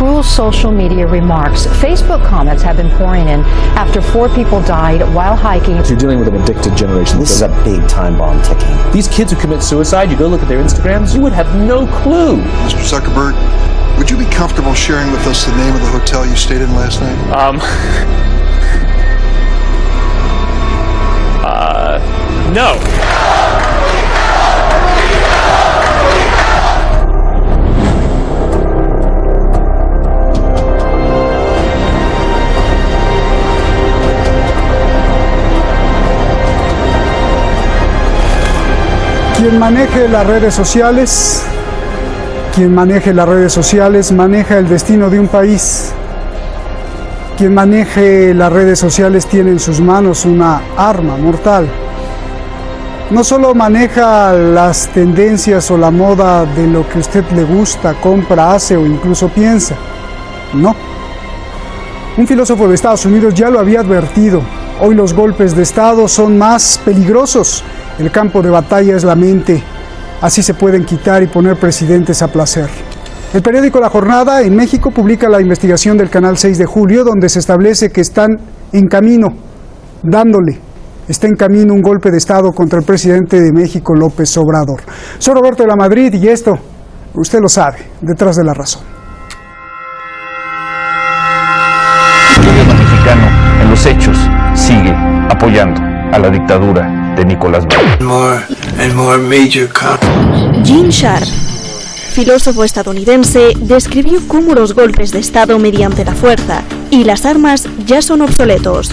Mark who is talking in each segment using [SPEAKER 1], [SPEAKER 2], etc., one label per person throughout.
[SPEAKER 1] cruel social media remarks. Facebook comments have been pouring in after 4 people died while hiking.
[SPEAKER 2] You're dealing with an addicted generation.
[SPEAKER 3] This is a big time bomb ticking.
[SPEAKER 2] These kids who commit suicide, you go look at their Instagrams, you would have no clue.
[SPEAKER 4] Mr. Zuckerberg, would you be comfortable sharing with us the name of the hotel you stayed in last night?
[SPEAKER 5] No.
[SPEAKER 6] Quien maneje las redes sociales, maneja el destino de un país. Quien maneje las redes sociales tiene en sus manos una arma mortal. No solo maneja las tendencias o la moda de lo que a usted le gusta, compra, hace o incluso piensa. No. Un filósofo de Estados Unidos ya lo había advertido. Hoy los golpes de Estado son más peligrosos. El campo de batalla es la mente. Así se pueden quitar y poner presidentes a placer. El periódico La Jornada en México publica la investigación del canal 6 de julio, donde se establece que está en camino un golpe de Estado contra el presidente de México, López Obrador. Soy Roberto de la Madrid y esto, usted lo sabe, Detrás de la Razón.
[SPEAKER 7] El gobierno mexicano, en los hechos, sigue apoyando a la dictadura de Nicolás Maduro.
[SPEAKER 8] Gene Sharp, filósofo estadounidense, describió cómo los golpes de Estado mediante la fuerza y las armas ya son obsoletos,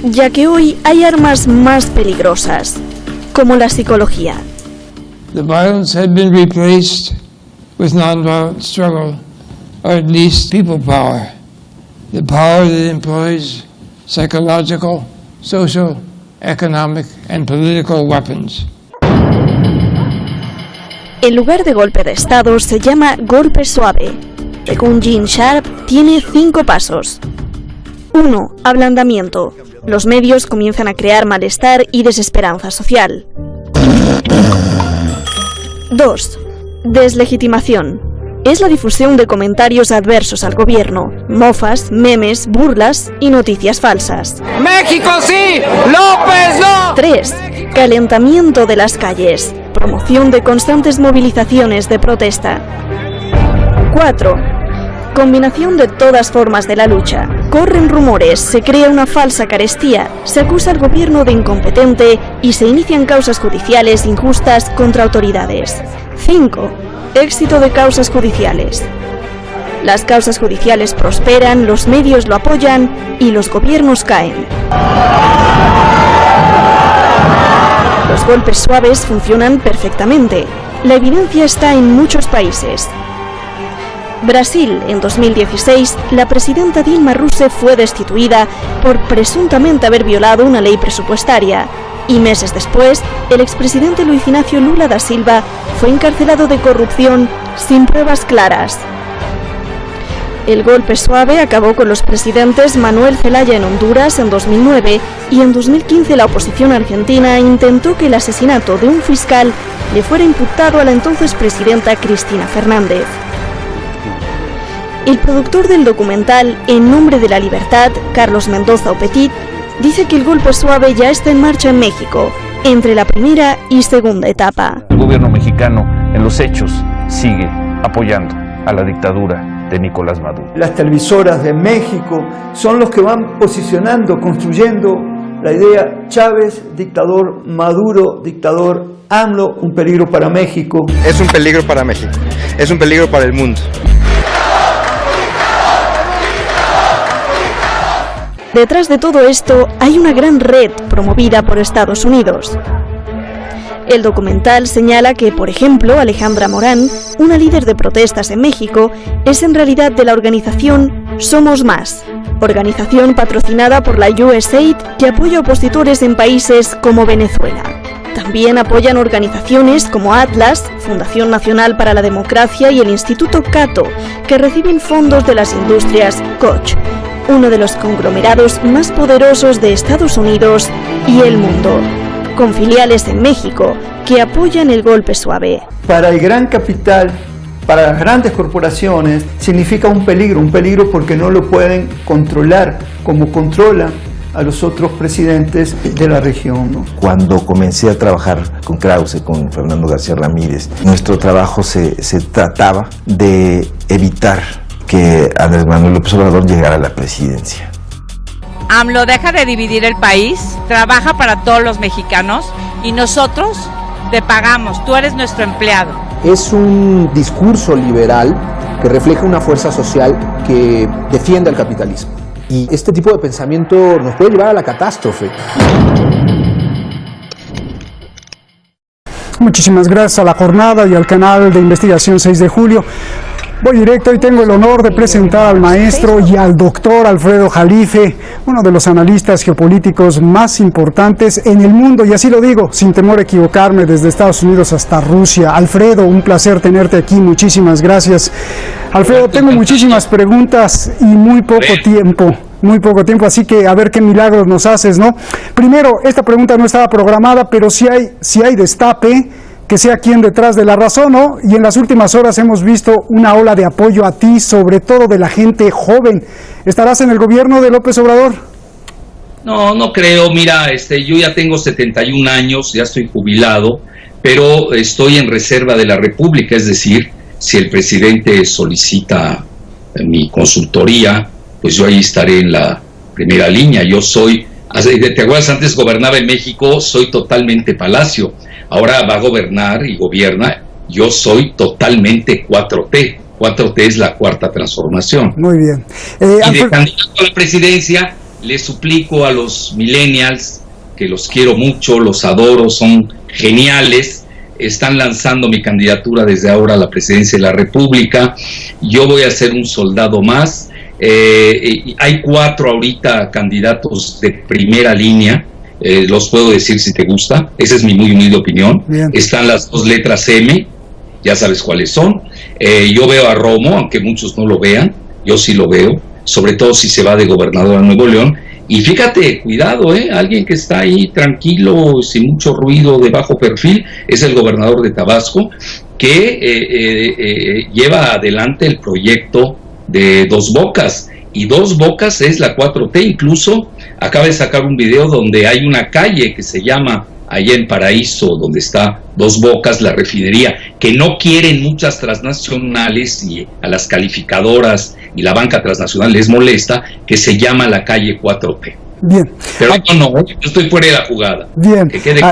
[SPEAKER 8] ya que hoy hay armas más peligrosas, como la psicología.
[SPEAKER 9] The violence had been replaced with nonviolent struggle, or at least people power, the power that employs psychological, social, economic and political weapons.
[SPEAKER 8] En lugar de golpe de Estado se llama golpe suave. Según Gene Sharp, tiene 5 pasos. 1. Ablandamiento. Los medios comienzan a crear malestar y desesperanza social. 2. Deslegitimación. Es la difusión de comentarios adversos al gobierno, mofas, memes, burlas y noticias falsas.
[SPEAKER 10] ¡México sí! ¡López no!
[SPEAKER 8] 3. Calentamiento de las calles. Promoción de constantes movilizaciones de protesta. 4. Combinación de todas formas de la lucha. Corren rumores, se crea una falsa carestía, se acusa al gobierno de incompetente y se inician causas judiciales injustas contra autoridades. 5. Éxito de causas judiciales. Las causas judiciales prosperan, los medios lo apoyan y los gobiernos caen. Los golpes suaves funcionan perfectamente. La evidencia está en muchos países. Brasil, en 2016, la presidenta Dilma Rousseff fue destituida por presuntamente haber violado una ley presupuestaria. Y meses después, el expresidente Luiz Inácio Lula da Silva fue encarcelado de corrupción sin pruebas claras. El golpe suave acabó con los presidentes Manuel Zelaya en Honduras en 2009 y en 2015 la oposición argentina intentó que el asesinato de un fiscal le fuera imputado a la entonces presidenta Cristina Fernández. El productor del documental En nombre de la libertad, Carlos Mendoza Petit, dice que el golpe suave ya está en marcha en México, entre la primera y segunda etapa.
[SPEAKER 7] El gobierno mexicano, en los hechos, sigue apoyando a la dictadura de Nicolás Maduro.
[SPEAKER 11] Las televisoras de México son los que van posicionando, construyendo la idea Chávez, dictador, Maduro, dictador, AMLO, un peligro para México.
[SPEAKER 12] Es un peligro para México, es un peligro para el mundo.
[SPEAKER 8] Detrás de todo esto hay una gran red promovida por Estados Unidos. El documental señala que, por ejemplo, Alejandra Morán, una líder de protestas en México, es en realidad de la organización Somos Más, organización patrocinada por la USAID que apoya a opositores en países como Venezuela. También apoyan organizaciones como Atlas, Fundación Nacional para la Democracia y el Instituto Cato, que reciben fondos de las industrias Koch, uno de los conglomerados más poderosos de Estados Unidos y el mundo, con filiales en México que apoyan el golpe suave.
[SPEAKER 11] Para el gran capital, para las grandes corporaciones significa un peligro porque no lo pueden controlar como controla a los otros presidentes de la región, ¿no?
[SPEAKER 3] Cuando comencé a trabajar con Krause, con Fernando García Ramírez, nuestro trabajo se trataba de evitar que Andrés Manuel López Obrador llegara a la presidencia.
[SPEAKER 10] AMLO deja de dividir el país, trabaja para todos los mexicanos y nosotros te pagamos, tú eres nuestro empleado.
[SPEAKER 13] Es un discurso liberal que refleja una fuerza social que defiende al capitalismo. Y este tipo de pensamiento nos puede llevar a la catástrofe.
[SPEAKER 6] Muchísimas gracias a La Jornada y al canal de investigación 6 de julio. Voy directo y tengo el honor de presentar al maestro y al doctor Alfredo Jalife, uno de los analistas geopolíticos más importantes en el mundo, y así lo digo, sin temor a equivocarme, desde Estados Unidos hasta Rusia. Alfredo, un placer tenerte aquí, muchísimas gracias. Alfredo, tengo muchísimas preguntas y muy poco tiempo, así que a ver qué milagros nos haces, ¿no? Primero, esta pregunta no estaba programada, pero si hay destape, que sea quien detrás de la razón, ¿no? Y en las últimas horas hemos visto una ola de apoyo a ti, sobre todo de la gente joven. ¿Estarás en el gobierno de López Obrador?
[SPEAKER 14] No creo. Mira, yo ya tengo 71 años, ya estoy jubilado, pero estoy en reserva de la República, es decir, si el presidente solicita mi consultoría, pues yo ahí estaré en la primera línea. Yo soy, ¿te acuerdas? Antes gobernaba en México, soy totalmente Palacio. Ahora va a gobernar y gobierna. Yo soy totalmente 4T. 4T es la cuarta transformación.
[SPEAKER 6] Muy bien.
[SPEAKER 14] Y de candidato a la presidencia, le suplico a los millennials, que los quiero mucho, los adoro, son geniales, están lanzando mi candidatura desde ahora a la presidencia de la República. Yo voy a ser un soldado más. Hay 4 ahorita candidatos de primera línea. Los puedo decir si te gusta, esa es mi muy humilde opinión. Bien. Están las 2 letras M, ya sabes cuáles son. Yo veo a Romo, aunque muchos no lo vean, yo sí lo veo, sobre todo si se va de gobernador a Nuevo León. Y fíjate, cuidado, alguien que está ahí tranquilo, sin mucho ruido, de bajo perfil, es el gobernador de Tabasco, que lleva adelante el proyecto de Dos Bocas. Y Dos Bocas es la 4T, incluso acaba de sacar un video donde hay una calle que se llama, allá en Paraíso, donde está Dos Bocas, la refinería, que no quieren muchas transnacionales y a las calificadoras y la banca transnacional les molesta, que se llama la calle 4T.
[SPEAKER 6] Bien.
[SPEAKER 14] Pero no, yo estoy fuera de la jugada.
[SPEAKER 6] Bien.
[SPEAKER 14] Que quede...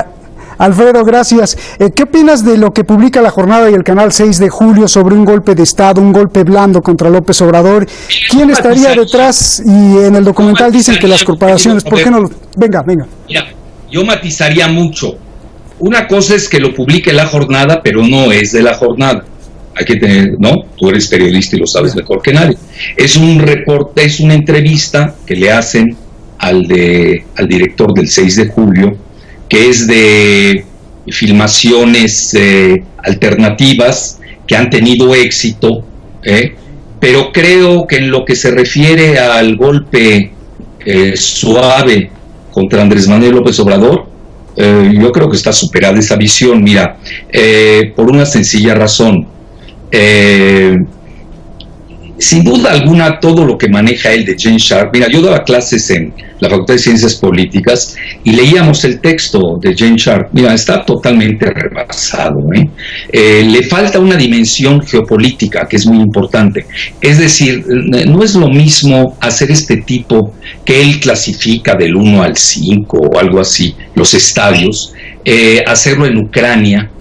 [SPEAKER 6] Alfredo, gracias. ¿Qué opinas de lo que publica La Jornada y el canal 6 de julio sobre un golpe de Estado, un golpe blando contra López Obrador? ¿Quién estaría detrás? Y en el documental dicen que las corporaciones... ¿Por qué no? Venga.
[SPEAKER 14] Mira, yo matizaría mucho. Una cosa es que lo publique La Jornada, pero no es de La Jornada. Hay que tener, ¿no? Tú eres periodista y lo sabes mejor que nadie. Es un reporte, es una entrevista que le hacen al director del 6 de julio, que es de filmaciones alternativas que han tenido éxito, pero creo que en lo que se refiere al golpe suave contra Andrés Manuel López Obrador, yo creo que está superada esa visión. Mira, por una sencilla razón, sin duda alguna todo lo que maneja él de Gene Sharp, mira, yo daba clases en la Facultad de Ciencias Políticas y leíamos el texto de Gene Sharp. Mira, está totalmente rebasado, le falta una dimensión geopolítica que es muy importante. Es decir, no es lo mismo hacer este tipo que él clasifica del 1 al 5 o algo así, los estadios, hacerlo en Ucrania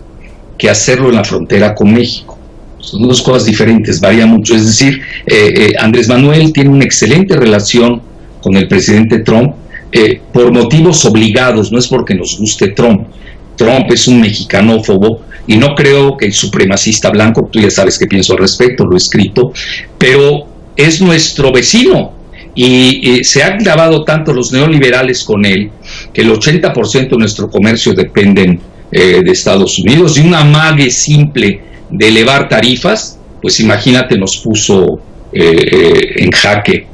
[SPEAKER 14] que hacerlo en la frontera con México. Son 2 cosas diferentes, varía mucho. Es decir, Andrés Manuel tiene una excelente relación con el presidente Trump por motivos obligados, no es porque nos guste Trump. Trump es un mexicanófobo y no creo que el supremacista blanco, tú ya sabes qué pienso al respecto, lo he escrito, pero es nuestro vecino y se han clavado tanto los neoliberales con él que el 80% de nuestro comercio dependen de Estados Unidos, y una amague simple de elevar tarifas, pues imagínate, nos puso en jaque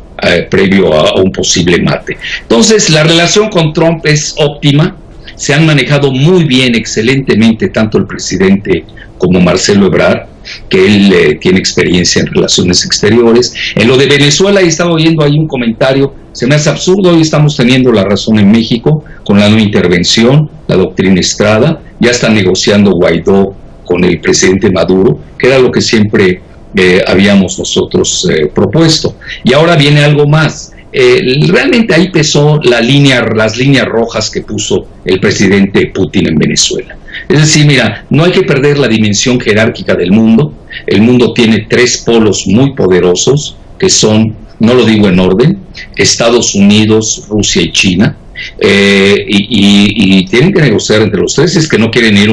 [SPEAKER 14] previo a un posible mate. Entonces la relación con Trump es óptima, se han manejado muy bien, excelentemente, tanto el presidente como Marcelo Ebrard. que él tiene experiencia en relaciones exteriores. En lo de Venezuela, he estado oyendo ahí un comentario, se me hace absurdo, hoy estamos teniendo la razón en México con la no intervención, la doctrina Estrada, ya está negociando Guaidó con el presidente Maduro, que era lo que siempre habíamos nosotros propuesto. Y ahora viene algo más. Realmente ahí pesó las líneas rojas que puso el presidente Putin en Venezuela. Es decir, mira, no hay que perder la dimensión jerárquica del mundo. El mundo tiene tres polos muy poderosos, que son, no lo digo en orden, Estados Unidos, Rusia y China, y tienen que negociar entre los tres, si es que no quieren ir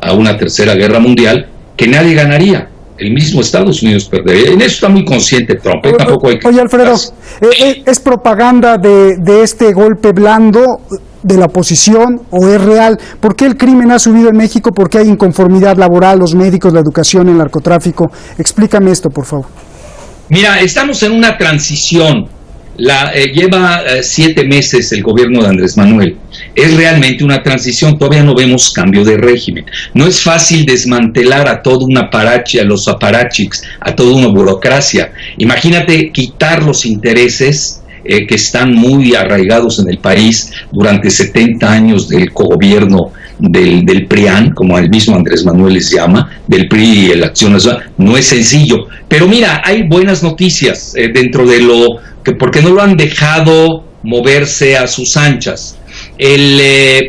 [SPEAKER 14] a una tercera guerra mundial, que nadie ganaría. El mismo Estados Unidos perdería. En eso está muy consciente Trump. Tampoco hay que...
[SPEAKER 6] Oye, Alfredo, ¿es propaganda de este golpe blando de la oposición o es real? ¿Por qué el crimen ha subido en México? ¿Por qué hay inconformidad laboral, los médicos, la educación, el narcotráfico? Explícame esto, por favor.
[SPEAKER 14] Mira, estamos en una transición. Lleva 7 meses el gobierno de Andrés Manuel. Es realmente una transición, todavía no vemos cambio de régimen. No es fácil desmantelar a todo un aparache, a los aparachics, a toda una burocracia. Imagínate quitar los intereses que están muy arraigados en el país durante 70 años del cogobierno del PRIAN, como el mismo Andrés Manuel les llama, del PRI y la Acción Nacional. No es sencillo. Pero mira, hay buenas noticias dentro de porque no lo han dejado moverse a sus anchas.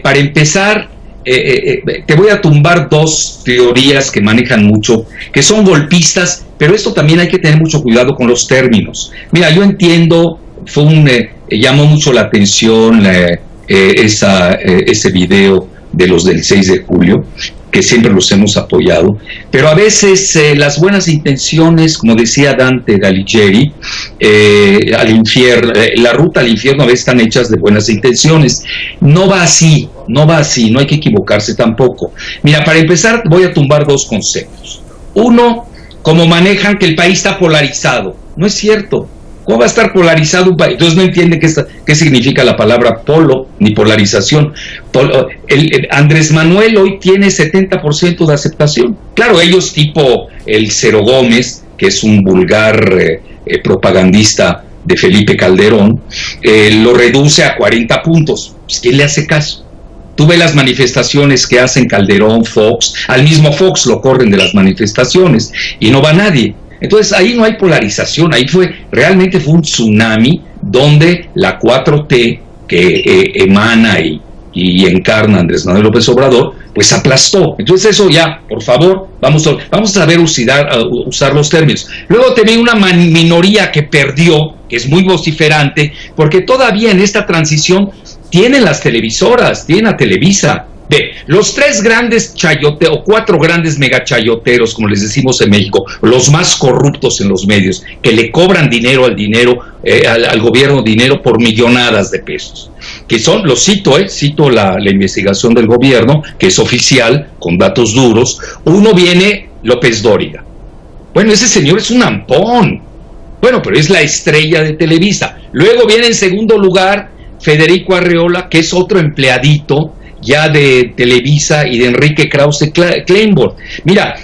[SPEAKER 14] Para empezar, te voy a tumbar 2 teorías que manejan mucho, que son golpistas, pero esto también hay que tener mucho cuidado con los términos. Mira, yo entiendo, llamó mucho la atención ese video de los del 6 de julio, que siempre los hemos apoyado, pero a veces las buenas intenciones, como decía Dante Alighieri, la ruta al infierno a veces están hechas de buenas intenciones. No va así, no hay que equivocarse tampoco. Mira, para empezar voy a tumbar 2 conceptos. Uno, como manejan que el país está polarizado. No es cierto. ¿Cómo va a estar polarizado un país? Entonces no entiende qué significa la palabra polo ni polarización. Andrés Manuel hoy tiene 70% de aceptación. Claro, ellos tipo el Cero Gómez, que es un vulgar propagandista de Felipe Calderón, lo reduce a 40 puntos. Pues, ¿quién le hace caso? Tú ves las manifestaciones que hacen Calderón, Fox, al mismo Fox lo corren de las manifestaciones y no va nadie. Entonces ahí no hay polarización, ahí realmente fue un tsunami donde la 4T que emana y encarna Andrés Manuel López Obrador, pues aplastó. Entonces eso ya, por favor, vamos a saber usar los términos. Luego también una minoría que perdió, que es muy vociferante, porque todavía en esta transición tienen las televisoras, tienen a Televisa. Los 3 grandes chayoteros, o 4 grandes megachayoteros, como les decimos en México, los más corruptos en los medios, que le cobran dinero al gobierno dinero por millonadas de pesos, que son, cito la investigación del gobierno, que es oficial, con datos duros. Uno viene López Dóriga. Bueno, ese señor es un ampón. Bueno, pero es la estrella de Televisa. Luego viene en segundo lugar Federico Arreola, que es otro empleadito ya de Televisa y de Enrique Krause Kleinborg. Mira,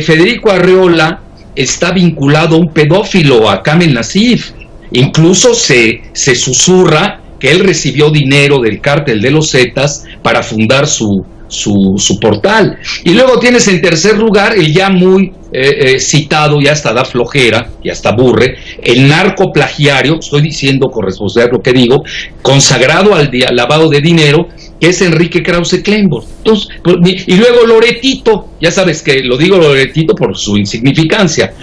[SPEAKER 14] Federico Arreola está vinculado a un pedófilo, a Kamel Nassif. Incluso se susurra que él recibió dinero del cártel de los Zetas para fundar su portal. Y luego tienes en tercer lugar el ya muy citado, ya hasta da flojera, ya hasta aburre, el narcoplagiario, estoy diciendo con responsabilidad lo que digo, consagrado al lavado de dinero, que es Enrique Krause Kleinborg. Entonces, y luego Loretito, ya sabes que lo digo Loretito por su insignificancia,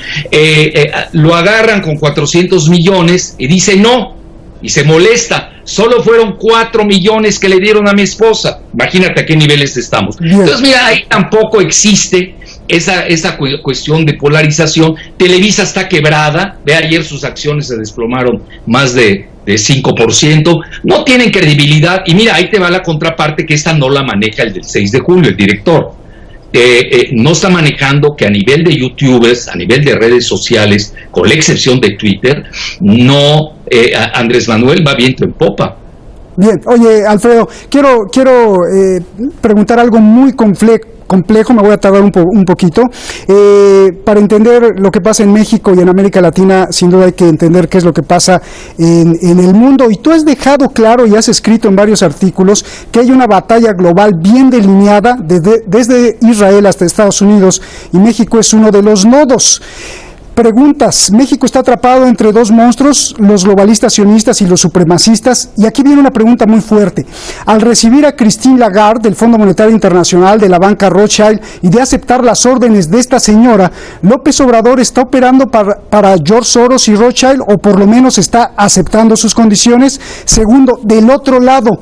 [SPEAKER 14] lo agarran con 400 millones y dice no, y se molesta. Solo fueron 4 millones que le dieron a mi esposa. Imagínate a qué niveles estamos. Entonces, mira, ahí tampoco existe esa cuestión de polarización. Televisa está quebrada. Ve, ayer sus acciones se desplomaron más de 5%. No tienen credibilidad. Y mira, ahí te va la contraparte, que esta no la maneja el del 6 de julio, el director. No está manejando que a nivel de youtubers, a nivel de redes sociales, con la excepción de Twitter, Andrés Manuel va viento en popa.
[SPEAKER 6] Bien, oye, Alfredo, quiero preguntar algo muy complejo complejo, me voy a tardar un poquito. Para entender lo que pasa en México y en América Latina, sin duda hay que entender qué es lo que pasa en el mundo. Y tú has dejado claro y has escrito en varios artículos que hay una batalla global bien delineada desde Israel hasta Estados Unidos, y México es uno de los nodos. Preguntas, México está atrapado entre dos monstruos, los globalistas sionistas y los supremacistas, y aquí viene una pregunta muy fuerte. Al recibir a Christine Lagarde del Fondo Monetario Internacional, de la banca Rothschild, y de aceptar las órdenes de esta señora, ¿López Obrador está operando para George Soros y Rothschild, o por lo menos está aceptando sus condiciones? Segundo, del otro lado,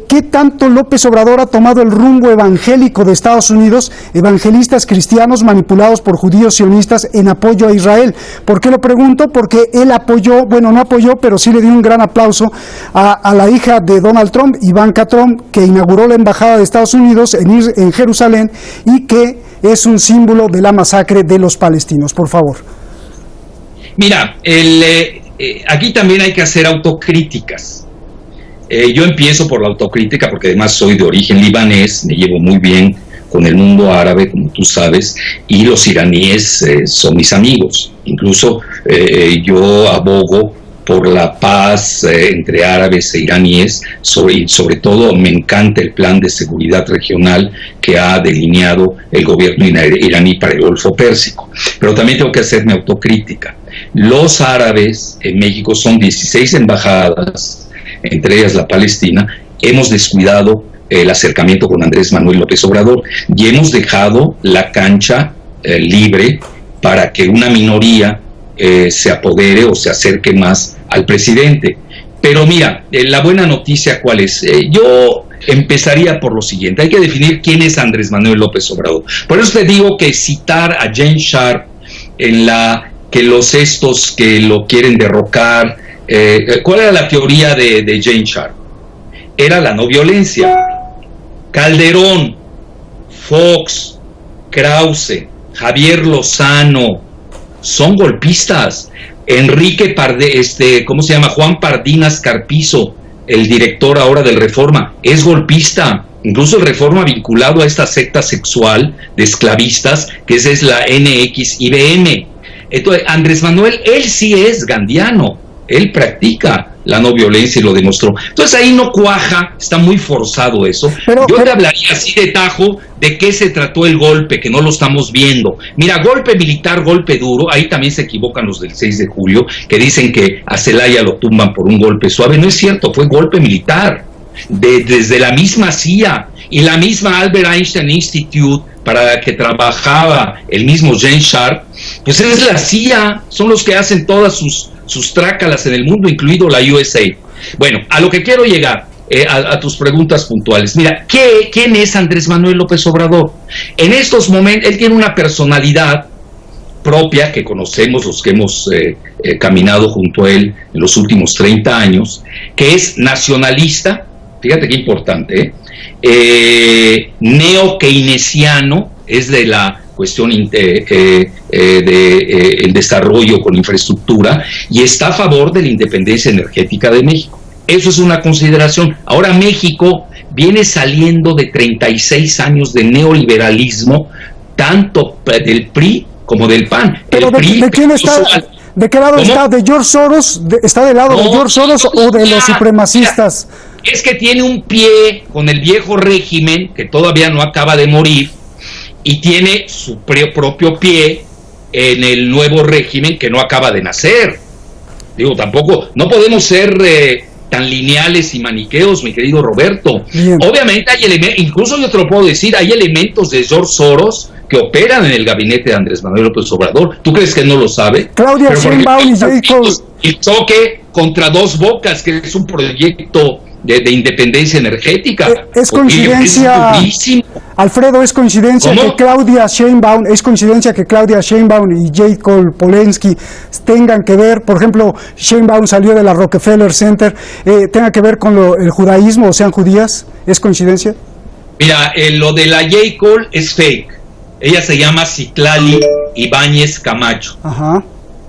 [SPEAKER 6] ¿qué tanto López Obrador ha tomado el rumbo evangélico de Estados Unidos, evangelistas cristianos manipulados por judíos sionistas en apoyo a Israel? ¿Por qué lo pregunto? Porque él apoyó, bueno, no apoyó, pero sí le dio un gran aplauso a la hija de Donald Trump, Ivanka Trump, que inauguró la embajada de Estados Unidos en Jerusalén, y que es un símbolo de la masacre de los palestinos. Por favor.
[SPEAKER 14] Mira, aquí también hay que hacer autocríticas. Yo empiezo por la autocrítica porque además soy de origen libanés, me llevo muy bien con el mundo árabe, como tú sabes, y los iraníes son mis amigos. Incluso yo abogo por la paz entre árabes e iraníes, sobre todo me encanta el plan de seguridad regional que ha delineado el gobierno iraní para el Golfo Pérsico. Pero también tengo que hacerme autocrítica. Los árabes en México son 16 embajadas, entre ellas la Palestina. Hemos descuidado el acercamiento con Andrés Manuel López Obrador y hemos dejado la cancha libre para que una minoría se apodere o se acerque más al presidente. Pero mira, la buena noticia ¿cuál es? Yo empezaría por lo siguiente: hay que definir quién es Andrés Manuel López Obrador. Por eso te digo que citar a Jane Sharp en que los estos que lo quieren derrocar, ¿cuál era la teoría de Jane Sharp? Era la no violencia. Calderón, Fox, Krause, Javier Lozano son golpistas. Enrique Juan Pardinas Carpizo, el director ahora del Reforma, es golpista. Incluso el Reforma vinculado a esta secta sexual de esclavistas, que esa es la NXIBM. Entonces, Andrés Manuel, él sí es gandiano, él practica la no violencia y lo demostró. Entonces ahí no cuaja, está muy forzado eso. Yo te hablaría así de tajo de qué se trató el golpe, que no lo estamos viendo. Mira, golpe militar, golpe duro, ahí también se equivocan los del 6 de julio, que dicen que a Zelaya lo tumban por un golpe suave. No es cierto, fue golpe militar, desde la misma CIA y la misma Albert Einstein Institute, para que trabajaba el mismo Jane Sharp, pues es la CIA, son los que hacen todas sus trácalas en el mundo, incluido la USA. Bueno, a lo que quiero llegar, a tus preguntas puntuales. Mira, ¿quién es Andrés Manuel López Obrador? En estos momentos, él tiene una personalidad propia que conocemos los que hemos caminado junto a él en los últimos 30 años, que es nacionalista, fíjate qué importante, neo-keynesiano, es de la cuestión el desarrollo con infraestructura, y está a favor de la independencia energética de México. Eso es una consideración. Ahora México viene saliendo de 36 años de neoliberalismo, tanto del PRI como del PAN.
[SPEAKER 6] Pero ¿de quién está? ¿De qué lado está? ¿De George Soros? ¿Está del lado de George Soros o de los supremacistas?
[SPEAKER 14] Es que tiene un pie con el viejo régimen, que todavía no acaba de morir, y tiene su propio pie en el nuevo régimen que no acaba de nacer. Digo, tampoco, no podemos ser tan lineales y maniqueos, mi querido Roberto. Bien. Obviamente hay elementos, incluso yo te lo puedo decir, hay elementos de George Soros que operan en el gabinete de Andrés Manuel López Obrador. ¿Tú crees que no lo sabe?
[SPEAKER 6] Claudia Sheinbaum y Jacob.
[SPEAKER 14] El choque contra Dos Bocas, que es un proyecto de independencia energética.
[SPEAKER 6] Es coincidencia, Alfredo, es coincidencia que Claudia Sheinbaum y Jacob Polensky tengan que ver, por ejemplo, Sheinbaum salió de la Rockefeller Center, tenga que ver con el judaísmo, o sean judías. ¿Es coincidencia?
[SPEAKER 14] Mira, lo de la Jacob es fake. Ella se llama Citlali Ibáñez Camacho.
[SPEAKER 6] Ajá.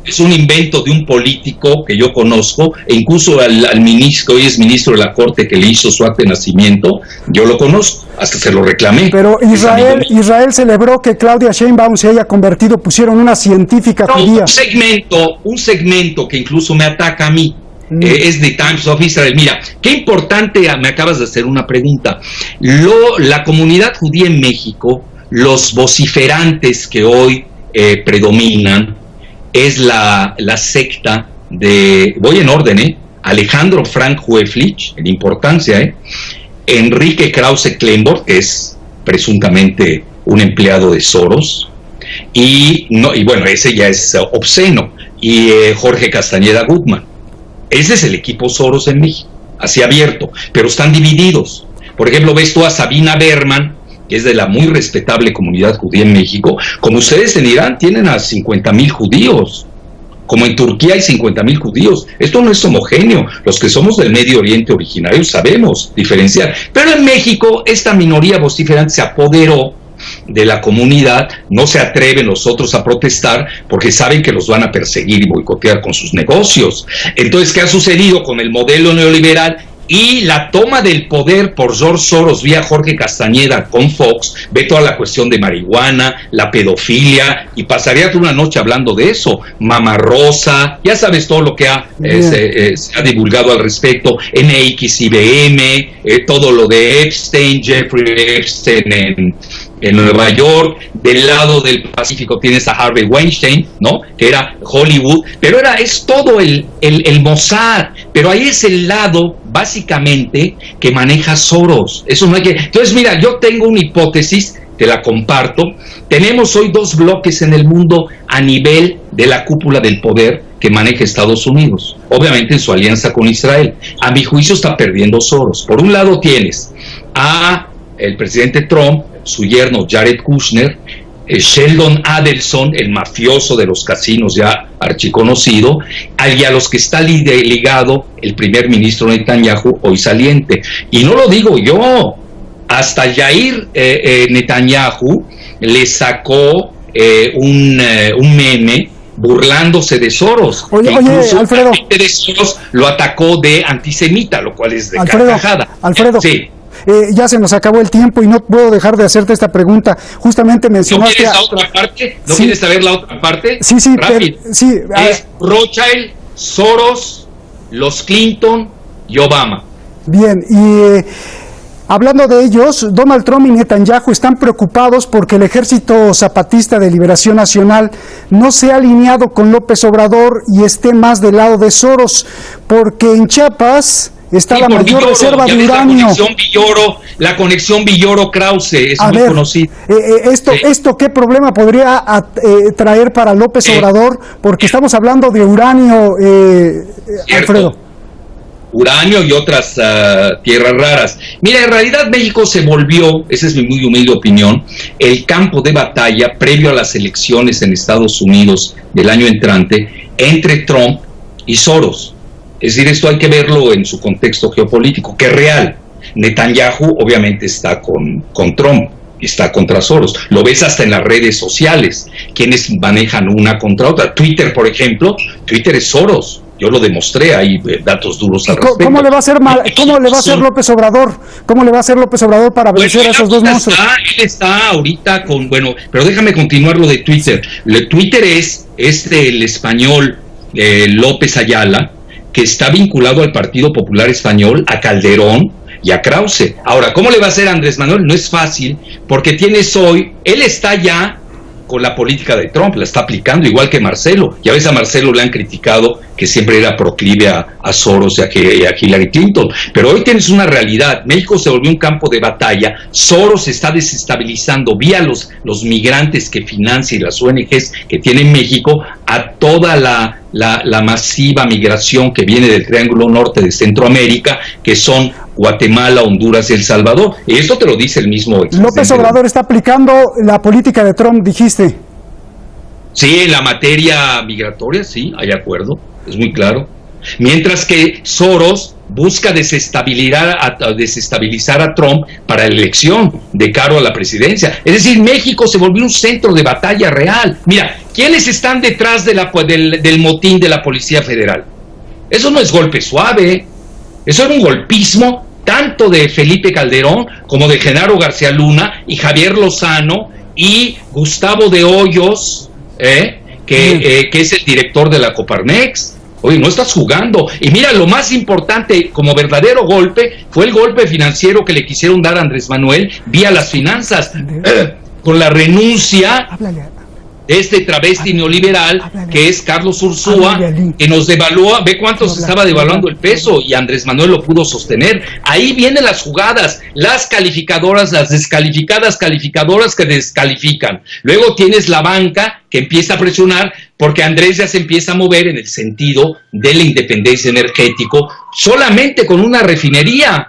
[SPEAKER 14] es un invento de un político que yo conozco, e incluso al ministro, hoy es ministro de la Corte, que le hizo su acta de nacimiento, yo lo conozco, hasta se lo reclamé.
[SPEAKER 6] Pero Israel celebró que Claudia Sheinbaum se haya convertido, pusieron una científica judía.
[SPEAKER 14] Un segmento que incluso me ataca a mí. Es de Times of Israel. Mira, qué importante, me acabas de hacer una pregunta. La comunidad judía en México, los vociferantes que hoy predominan, es la secta de, voy en orden, Alejandro Frank Hueflich, en importancia, Enrique Krause Klemborg, que es presuntamente un empleado de Soros, y bueno, ese ya es obsceno, y Jorge Castañeda Gutmann. Ese es el equipo Soros en México, así abierto, pero están divididos. Por ejemplo, ves tú a Sabina Berman, que es de la muy respetable comunidad judía en México. Como ustedes en Irán tienen a 50,000 judíos, como en Turquía hay 50,000 judíos. Esto no es homogéneo. Los que somos del Medio Oriente originario sabemos diferenciar. Pero en México esta minoría vociferante se apoderó de la comunidad, no se atreven los otros a protestar porque saben que los van a perseguir y boicotear con sus negocios. Entonces, ¿qué ha sucedido con el modelo neoliberal y la toma del poder por George Soros vía Jorge Castañeda con Fox? Ve toda la cuestión de marihuana, la pedofilia, y pasaría toda una noche hablando de eso. Mama Rosa, ya sabes todo lo que se ha divulgado al respecto, NX, IBM, todo lo de Epstein, Jeffrey Epstein en Nueva York. Del lado del Pacífico tienes a Harvey Weinstein, ¿no? Que era Hollywood, pero es todo el Mossad, pero ahí es el lado básicamente que maneja Soros. Eso no hay que. Entonces, mira, yo tengo una hipótesis, te la comparto. Tenemos hoy dos bloques en el mundo a nivel de la cúpula del poder que maneja Estados Unidos, obviamente en su alianza con Israel. A mi juicio está perdiendo Soros. Por un lado tienes a el presidente Trump, su yerno Jared Kushner, Sheldon Adelson, el mafioso de los casinos ya archiconocido, y a los que está ligado el primer ministro Netanyahu, hoy saliente. Y no lo digo yo, hasta Yair Netanyahu le sacó un meme burlándose de Soros.
[SPEAKER 6] Oye, Alfredo,
[SPEAKER 14] de Soros lo atacó de antisemita, lo cual es de carcajada.
[SPEAKER 6] Alfredo,
[SPEAKER 14] sí.
[SPEAKER 6] Ya se nos acabó el tiempo y no puedo dejar de hacerte esta pregunta. Justamente mencionaste...
[SPEAKER 14] ¿No quieres la otra parte? ¿No quieres saber la otra parte?
[SPEAKER 6] Sí,
[SPEAKER 14] rápido. Es Rothschild, Soros, los Clinton y Obama.
[SPEAKER 6] Bien, y hablando de ellos, Donald Trump y Netanyahu están preocupados porque el Ejército Zapatista de Liberación Nacional no se ha alineado con López Obrador y esté más del lado de Soros, porque en Chiapas está la mayor reserva de uranio.
[SPEAKER 14] La conexión Villoro-Krause es muy conocida.
[SPEAKER 6] ¿Esto qué problema podría traer para López Obrador? Porque estamos hablando de uranio, Alfredo.
[SPEAKER 14] Uranio y otras tierras raras. Mira, en realidad México se volvió, esa es mi muy humilde opinión, el campo de batalla previo a las elecciones en Estados Unidos del año entrante entre Trump y Soros. Es decir, esto hay que verlo en su contexto geopolítico, que es real. Netanyahu obviamente está con Trump, está contra Soros. Lo ves hasta en las redes sociales, quienes manejan una contra otra. Twitter, por ejemplo, Twitter es Soros. Yo lo demostré, hay datos duros al respecto.
[SPEAKER 6] ¿Cómo le va a hacer López Obrador? ¿Cómo le va a hacer López Obrador para vencer a esos dos monstruos?
[SPEAKER 14] Él está ahorita pero déjame continuar lo de Twitter. Twitter es el español López Ayala, que está vinculado al Partido Popular Español, a Calderón y a Krause. Ahora, ¿cómo le va a hacer Andrés Manuel? No es fácil, porque él está ya con la política de Trump, la está aplicando, igual que Marcelo. Ya ves, a Marcelo le han criticado que siempre era proclive a Soros y a Hillary Clinton. Pero hoy tienes una realidad. México se volvió un campo de batalla. Soros está desestabilizando vía los migrantes que financia y las ONGs que tiene México a toda la masiva migración que viene del Triángulo Norte de Centroamérica, que son Guatemala, Honduras y El Salvador. Y esto te lo dice el mismo
[SPEAKER 6] López Obrador está aplicando la política de Trump, dijiste.
[SPEAKER 14] Sí, en la materia migratoria, sí, hay acuerdo, es muy claro. Mientras que Soros busca desestabilizar a Trump para la elección de cara a la presidencia. Es decir, México se volvió un centro de batalla real. Mira, ¿Quiénes están detrás del motín de la Policía Federal? Eso no es golpe suave, eso era un golpismo tanto de Felipe Calderón como de Genaro García Luna y Javier Lozano y Gustavo de Hoyos, que es el director de la Coparmex. Oye, no estás jugando. Y mira, lo más importante como verdadero golpe fue el golpe financiero que le quisieron dar a Andrés Manuel vía las finanzas, con la renuncia de este travesti neoliberal que es Carlos Ursúa, que nos devalúa. Ve cuánto se estaba devaluando el peso y Andrés Manuel lo pudo sostener. Ahí vienen las jugadas, las calificadoras, las descalificadas calificadoras que descalifican. Luego tienes la banca que empieza a presionar porque Andrés ya se empieza a mover en el sentido de la independencia energética solamente con una refinería.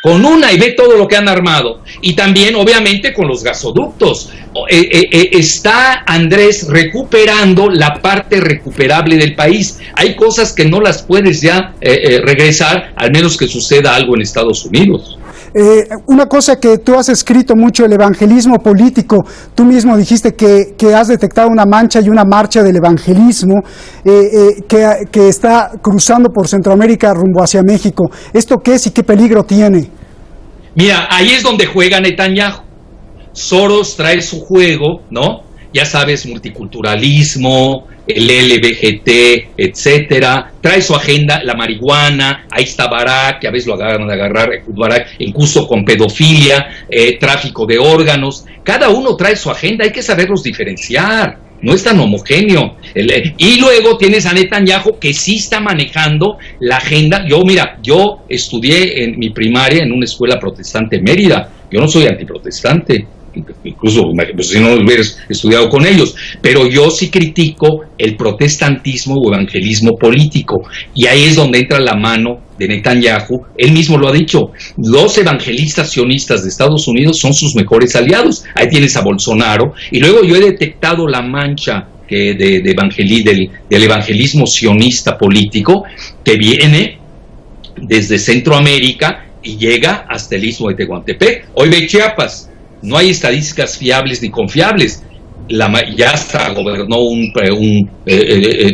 [SPEAKER 14] Con una, y ve todo lo que han armado. Y también, obviamente, con los gasoductos. Está Andrés recuperando la parte recuperable del país. Hay cosas que no las puedes ya regresar, al menos que suceda algo en Estados Unidos.
[SPEAKER 6] Una cosa que tú has escrito mucho, el evangelismo político. Tú mismo dijiste que has detectado una mancha y una marcha del evangelismo que está cruzando por Centroamérica rumbo hacia México. ¿Esto qué es y qué peligro tiene?
[SPEAKER 14] Mira, ahí es donde juega Netanyahu. Soros trae su juego, ¿no? Ya sabes, multiculturalismo, el LBGT, etcétera. Trae su agenda, la marihuana. Ahí está Barak, que a veces lo agarran de agarrar, Barak, incluso con pedofilia, tráfico de órganos. Cada uno trae su agenda, hay que saberlos diferenciar. No es tan homogéneo. Y luego tienes a Netanyahu que sí está manejando la agenda. Yo estudié en mi primaria en una escuela protestante en Mérida. Yo no soy antiprotestante, incluso pues, si no hubieras estudiado con ellos, pero yo sí critico el protestantismo o evangelismo político, y ahí es donde entra la mano de Netanyahu. Él mismo lo ha dicho, los evangelistas sionistas de Estados Unidos son sus mejores aliados. Ahí tienes a Bolsonaro, y luego yo he detectado la mancha del evangelismo sionista político que viene desde Centroamérica y llega hasta el Istmo de Tehuantepec. Hoy ve Chiapas, no hay estadísticas fiables ni confiables. Ya hasta gobernó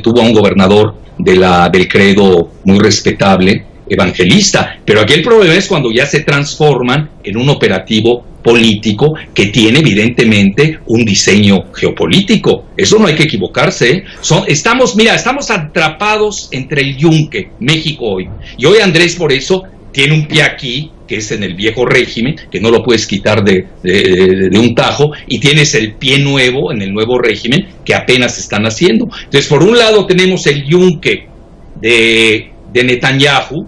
[SPEAKER 14] tuvo a un gobernador del credo muy respetable, evangelista, pero aquí el problema es cuando ya se transforman en un operativo político que tiene evidentemente un diseño geopolítico. Eso no hay que equivocarse. Estamos atrapados entre el yunque, México hoy. Y hoy Andrés por eso tiene un pie aquí, que es en el viejo régimen, que no lo puedes quitar de un tajo, y tienes el pie nuevo en el nuevo régimen, que apenas están haciendo. Entonces, por un lado tenemos el yunque de Netanyahu,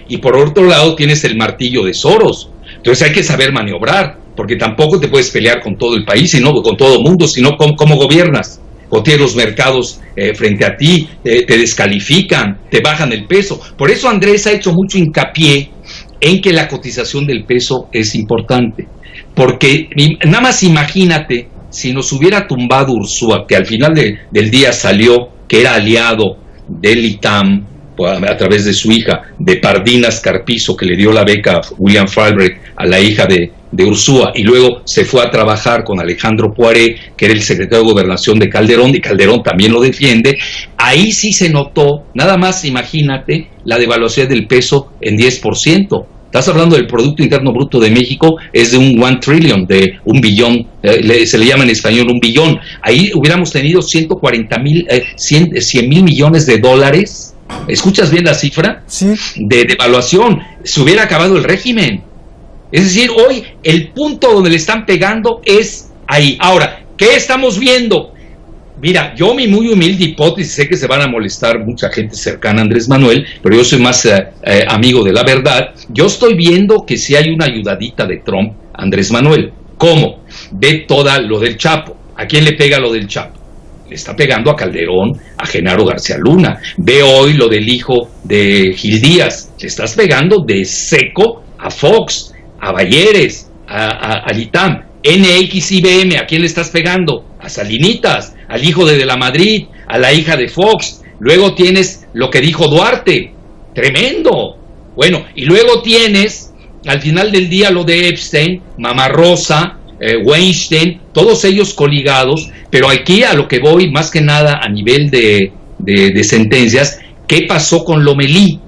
[SPEAKER 14] y por otro lado tienes el martillo de Soros. Entonces hay que saber maniobrar, porque tampoco te puedes pelear con todo el país, sino con todo el mundo, sino cómo gobiernas. O tienes los mercados frente a ti, te descalifican, te bajan el peso. Por eso Andrés ha hecho mucho hincapié en que la cotización del peso es importante. Porque nada más imagínate, si nos hubiera tumbado Ursúa, que al final del día salió que era aliado del ITAM, a través de su hija, de Pardinas Carpizo, que le dio la beca a William Falbright, a la hija de Ursúa, y luego se fue a trabajar con Alejandro Poiré, que era el secretario de Gobernación de Calderón, y Calderón también lo defiende. Ahí sí se notó, nada más imagínate, la devaluación del peso en 10%. Estás hablando del Producto Interno Bruto de México, es de un 1 trillion, de 1 billón, se le llama en español 1 billón. Ahí hubiéramos tenido 100 mil millones de dólares. ¿Escuchas bien la cifra?
[SPEAKER 6] Sí. De
[SPEAKER 14] devaluación. Se hubiera acabado el régimen. Es decir, hoy el punto donde le están pegando es ahí. Ahora, ¿qué estamos viendo? Mira, yo mi muy humilde hipótesis, sé que se van a molestar mucha gente cercana a Andrés Manuel, pero yo soy más amigo de la verdad. Yo estoy viendo que sí hay una ayudadita de Trump a Andrés Manuel. ¿Cómo? Ve toda lo del Chapo. ¿A quién le pega lo del Chapo? Le está pegando a Calderón, a Genaro García Luna. Ve hoy lo del hijo de Gil Díaz. Le estás pegando de seco a Fox, a Bayeres, al ITAM. NXIBM, ¿a quién le estás pegando? A Salinitas, al hijo de la Madrid, a la hija de Fox. Luego tienes lo que dijo Duarte, tremendo. Bueno, y luego tienes, al final del día, lo de Epstein, Mama Rosa, Weinstein, todos ellos coligados, pero aquí a lo que voy, más que nada a nivel de sentencias, ¿qué pasó con Lomelí?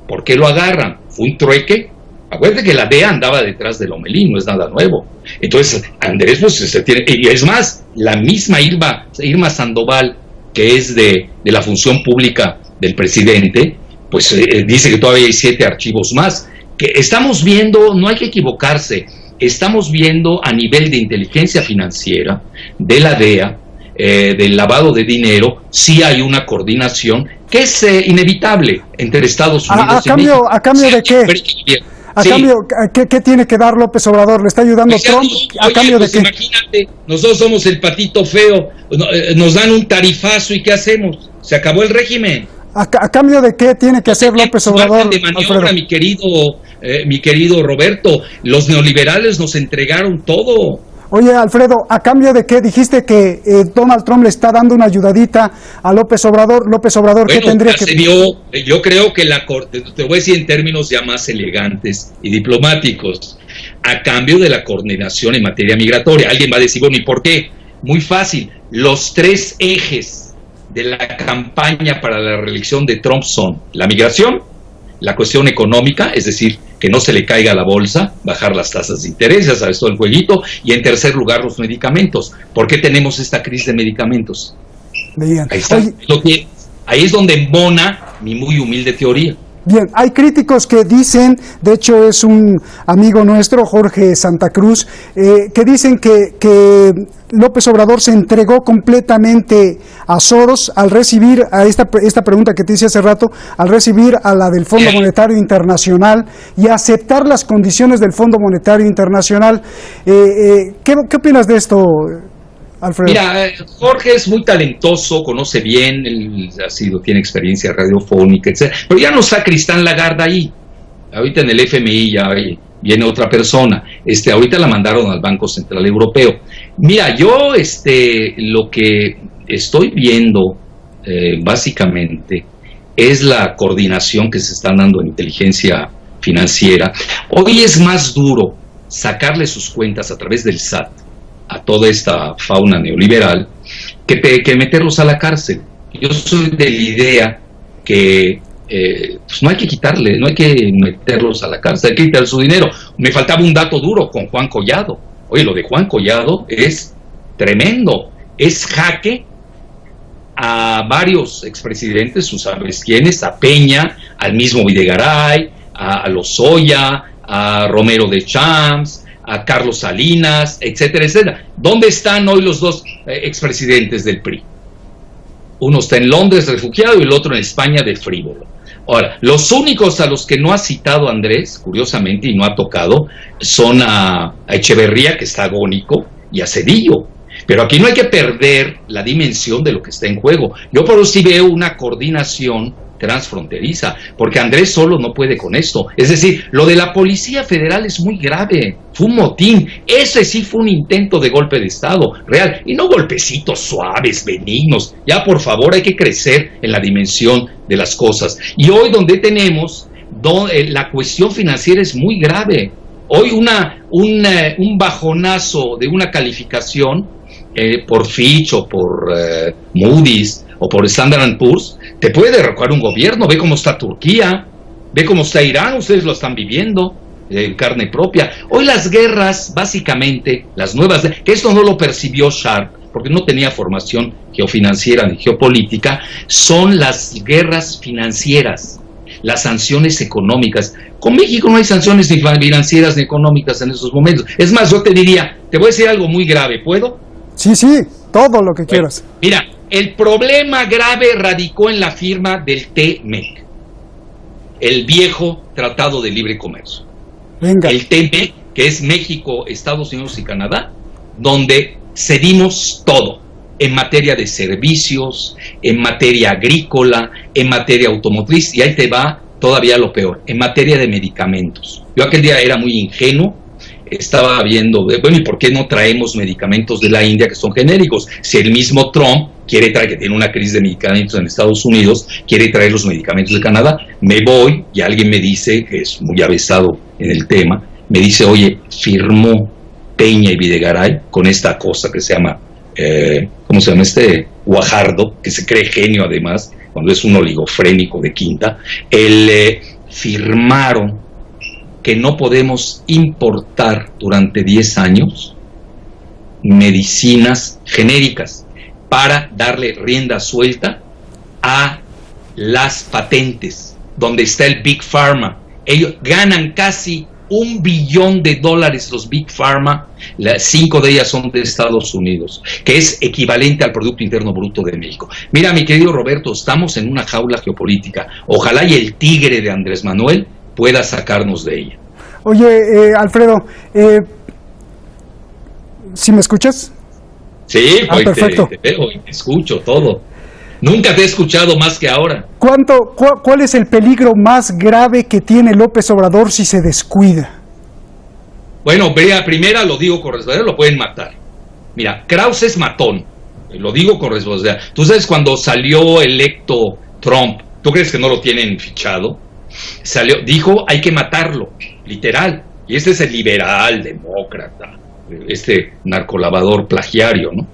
[SPEAKER 14] ¿Por qué lo agarran? ¿Fue un trueque? Acuérdate que la DEA andaba detrás de Lomelí, no es nada nuevo. Entonces, Andrés, pues, se tiene, y es más, la misma Irma Sandoval, que es de la función pública del presidente, pues dice que todavía hay 7 archivos más. Que estamos viendo, no hay que equivocarse, estamos viendo a nivel de inteligencia financiera, de la DEA, del lavado de dinero, sí hay una coordinación que es inevitable entre Estados Unidos y México.
[SPEAKER 6] ¿A cambio de qué? Cambio, ¿qué tiene que dar López Obrador? ¿Le está ayudando Trump? ¿A cambio de qué?
[SPEAKER 14] Imagínate, nosotros somos el patito feo, nos dan un tarifazo y ¿qué hacemos? Se acabó el régimen.
[SPEAKER 6] ¿A cambio de qué tiene que hacer López Obrador?
[SPEAKER 14] De maniobra, mi querido Roberto, los neoliberales nos entregaron todo.
[SPEAKER 6] Oye, Alfredo, ¿a cambio de qué? Dijiste que Donald Trump le está dando una ayudadita a López Obrador. López Obrador, ¿qué tendría que...?
[SPEAKER 14] Yo creo que la Corte, te voy a decir en términos ya más elegantes y diplomáticos, a cambio de la coordinación en materia migratoria. Alguien va a decir, bueno, ¿y por qué? Muy fácil, los 3 ejes de la campaña para la reelección de Trump son la migración, la cuestión económica, es decir, que no se le caiga a la bolsa, bajar las tasas de interés, ya sabes todo el jueguito, y en tercer lugar los medicamentos. ¿Por qué tenemos esta crisis de medicamentos?
[SPEAKER 6] Bien.
[SPEAKER 14] Ahí está. Ahí es donde embona mi muy humilde teoría.
[SPEAKER 6] Bien, hay críticos que dicen, de hecho es un amigo nuestro, Jorge Santa Cruz, que dicen que López Obrador se entregó completamente a Soros al recibir a esta pregunta que te hice hace rato, al recibir a la del Fondo Monetario Internacional y aceptar las condiciones del Fondo Monetario Internacional. ¿Qué opinas de esto, Alfredo?
[SPEAKER 14] Mira, Jorge es muy talentoso, conoce bien, él tiene experiencia radiofónica, etc. Pero ya no está Cristán Lagarde ahí. Ahorita en el FMI ya viene otra persona. Ahorita la mandaron al Banco Central Europeo. Mira, yo lo que estoy viendo básicamente es la coordinación que se está dando en inteligencia financiera. Hoy es más duro sacarle sus cuentas a través del SAT a toda esta fauna neoliberal que meterlos a la cárcel. Yo soy de la idea que pues no hay que quitarle, no hay que meterlos a la cárcel, hay que quitar su dinero. Me faltaba un dato duro con Juan Collado. Oye, lo de Juan Collado es tremendo, es jaque a varios expresidentes, tú sabes quiénes, a Peña, al mismo Videgaray, a Lozoya, a Romero de Champs, a Carlos Salinas, etcétera, etcétera. ¿Dónde están hoy los 2 expresidentes del PRI? Uno está en Londres refugiado y el otro en España de frívolo. Ahora, los únicos a los que no ha citado Andrés, curiosamente, y no ha tocado, son a Echeverría, que está agónico, y a Cedillo. Pero aquí no hay que perder la dimensión de lo que está en juego. Yo por eso sí veo una coordinación transfronteriza, porque Andrés solo no puede con esto. Es decir, lo de la Policía Federal es muy grave, fue un motín, ese sí fue un intento de golpe de Estado real, y no golpecitos suaves, benignos. Ya por favor hay que crecer en la dimensión de las cosas. Y hoy donde tenemos, la cuestión financiera es muy grave. Hoy un bajonazo de una calificación por Fitch o por Moody's o por Standard & Poor's te puede derrocar un gobierno. Ve cómo está Turquía, ve cómo está Irán, ustedes lo están viviendo en carne propia. Hoy las guerras, básicamente, las nuevas, que esto no lo percibió Sharp, porque no tenía formación geofinanciera ni geopolítica, son las guerras financieras, las sanciones económicas. Con México no hay sanciones ni financieras ni económicas en esos momentos. Es más, yo te diría, te voy a decir algo muy grave, ¿puedo?
[SPEAKER 6] Sí, todo lo que quieras.
[SPEAKER 14] Mira, el problema grave radicó en la firma del TMEC, el viejo Tratado de Libre Comercio.
[SPEAKER 6] Venga.
[SPEAKER 14] El TMEC, que es México, Estados Unidos y Canadá, donde cedimos todo, en materia de servicios, en materia agrícola, en materia automotriz, y ahí te va todavía lo peor, en materia de medicamentos. Yo aquel día era muy ingenuo, estaba viendo, bueno, ¿y por qué no traemos medicamentos de la India que son genéricos? Si el mismo Trump quiere traer, que tiene una crisis de medicamentos en Estados Unidos, quiere traer los medicamentos de Canadá, me voy y alguien me dice, que es muy avesado en el tema, me dice, oye, firmó Peña y Videgaray, con esta cosa que se llama, ¿cómo se llama? Guajardo, que se cree genio además, cuando es un oligofrénico de quinta, firmaron que no podemos importar durante 10 años medicinas genéricas para darle rienda suelta a las patentes, donde está el Big Pharma. Ellos ganan casi $1 billón los Big Pharma, 5 de ellas son de Estados Unidos, que es equivalente al Producto Interno Bruto de México. Mira, mi querido Roberto, estamos en una jaula geopolítica. Ojalá y el tigre de Andrés Manuel pueda sacarnos de ella.
[SPEAKER 6] Oye, Alfredo, ¿sí me escuchas?
[SPEAKER 14] Sí, pues
[SPEAKER 6] perfecto.
[SPEAKER 14] te veo y te escucho todo. Nunca te he escuchado más que ahora.
[SPEAKER 6] ¿Cuál es el peligro más grave que tiene López Obrador si se descuida?
[SPEAKER 14] Bueno, primera lo digo con responsabilidad, lo pueden matar. Mira, Krause es matón, lo digo con responsabilidad. Tú sabes, cuando salió electo Trump, ¿tú crees que no lo tienen fichado? Dijo, hay que matarlo, literal. Y este es el liberal, demócrata, narcolavador plagiario, ¿no?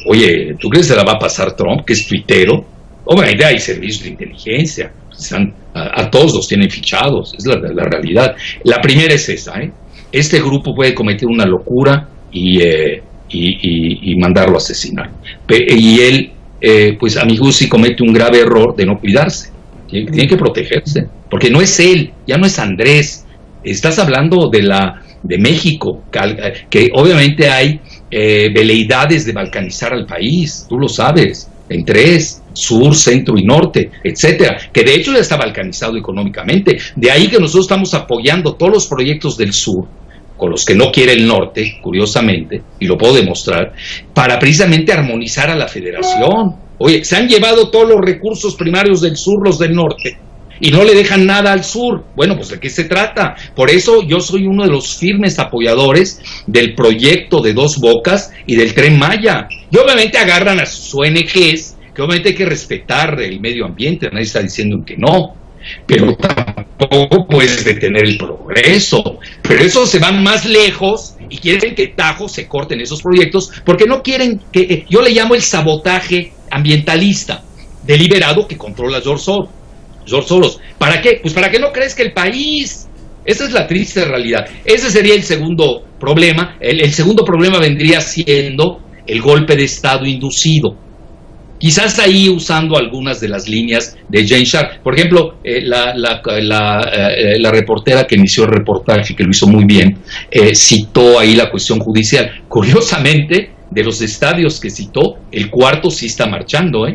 [SPEAKER 14] Oye, ¿tú crees que se la va a pasar Trump, que es tuitero? Hombre, hay servicios de inteligencia, a todos los tienen fichados, es la realidad. La primera es esa, ¿eh? Este grupo puede cometer una locura y mandarlo a asesinar. Y él, pues a mi gusto, sí comete un grave error de no cuidarse. Tiene que protegerse, porque no es él, ya no es Andrés. Estás hablando de México, que obviamente hay veleidades de balcanizar al país, tú lo sabes, en 3, sur, centro y norte, etcétera, que de hecho ya está balcanizado económicamente. De ahí que nosotros estamos apoyando todos los proyectos del sur, con los que no quiere el norte, curiosamente, y lo puedo demostrar, para precisamente armonizar a la federación. Oye, se han llevado todos los recursos primarios del sur, los del norte, y no le dejan nada al sur. Bueno, pues ¿de qué se trata? Por eso yo soy uno de los firmes apoyadores del proyecto de Dos Bocas y del Tren Maya. Y obviamente agarran a sus ONGs, que obviamente hay que respetar el medio ambiente, nadie está diciendo que no, pero tampoco puedes detener el progreso. Pero eso se van más lejos y quieren que Tajo se corten esos proyectos, porque no quieren que, yo le llamo el sabotaje ambientalista deliberado que controla George Soros. ¿Para qué? Pues para que no crezca el país. Esa es la triste realidad. Ese sería el segundo problema. El segundo problema vendría siendo el golpe de Estado inducido. Quizás ahí usando algunas de las líneas de Jane Sharp. Por ejemplo, la reportera que inició el reportaje, que lo hizo muy bien, citó ahí la cuestión judicial. Curiosamente, de los estadios que citó, el cuarto sí está marchando,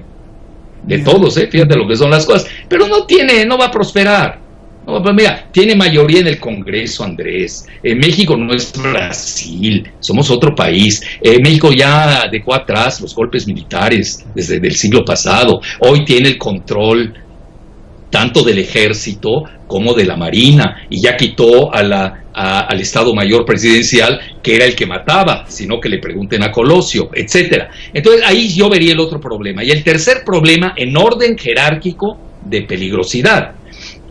[SPEAKER 14] de todos, fíjate lo que son las cosas, pero no va a prosperar. No, pues mira, tiene mayoría en el Congreso, Andrés. México no es Brasil, somos otro país. México ya dejó atrás los golpes militares desde el siglo pasado. Hoy tiene el control tanto del ejército como de la marina, y ya quitó al Estado Mayor Presidencial, que era el que mataba, sino que le pregunten a Colosio, etcétera. Entonces ahí yo vería el otro problema. Y el tercer problema, en orden jerárquico de peligrosidad.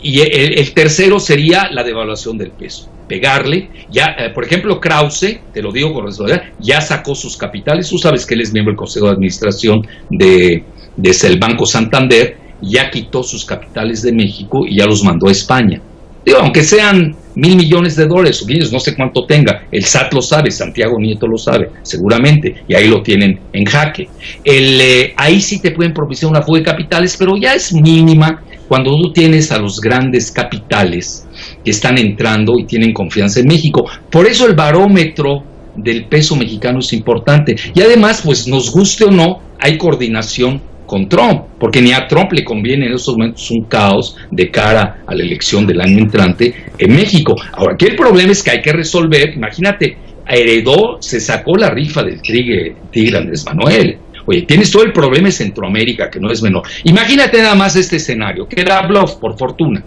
[SPEAKER 14] Y el tercero sería la devaluación del peso. Pegarle, ya, por ejemplo, Krause, te lo digo con responsabilidad, ya sacó sus capitales. Tú sabes que él es miembro del Consejo de Administración del Banco Santander, ya quitó sus capitales de México y ya los mandó a España. Digo, aunque sean $1,000 millones, o no sé cuánto tenga, el SAT lo sabe, Santiago Nieto lo sabe, seguramente, y ahí lo tienen en jaque. Ahí sí te pueden propiciar una fuga de capitales, pero ya es mínima cuando tú tienes a los grandes capitales que están entrando y tienen confianza en México. Por eso el barómetro del peso mexicano es importante. Y además, pues nos guste o no, hay coordinación con Trump, porque ni a Trump le conviene en estos momentos un caos de cara a la elección del año entrante en México. Ahora, aquí el problema es que hay que resolver, imagínate, se sacó la rifa del tigre Andrés Manuel. Oye, tienes todo el problema en Centroamérica, que no es menor. Imagínate nada más este escenario, que era bluff, por fortuna,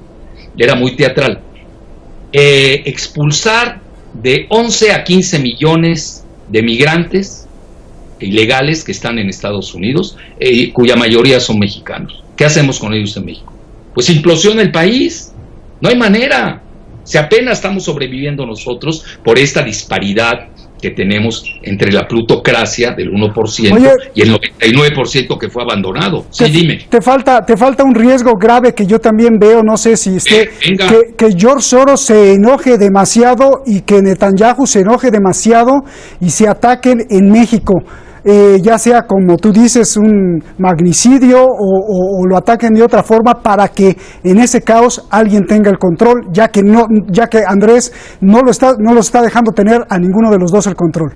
[SPEAKER 14] era muy teatral. Expulsar de 11 a 15 millones de migrantes ilegales que están en Estados Unidos, cuya mayoría son mexicanos. ¿Qué hacemos con ellos en México? Pues implosiona el país, no hay manera. Si apenas estamos sobreviviendo nosotros por esta disparidad que tenemos entre la plutocracia del 1%
[SPEAKER 6] Oye,
[SPEAKER 14] y el 99% que fue abandonado. Sí, dime.
[SPEAKER 6] Te falta un riesgo grave que yo también veo, no sé si
[SPEAKER 14] venga.
[SPEAKER 6] que George Soros se enoje demasiado y que Netanyahu se enoje demasiado y se ataquen en México. Ya sea como tú dices un magnicidio o lo ataquen de otra forma para que en ese caos alguien tenga el control, ya que Andrés no lo está dejando tener a ninguno de los dos el control.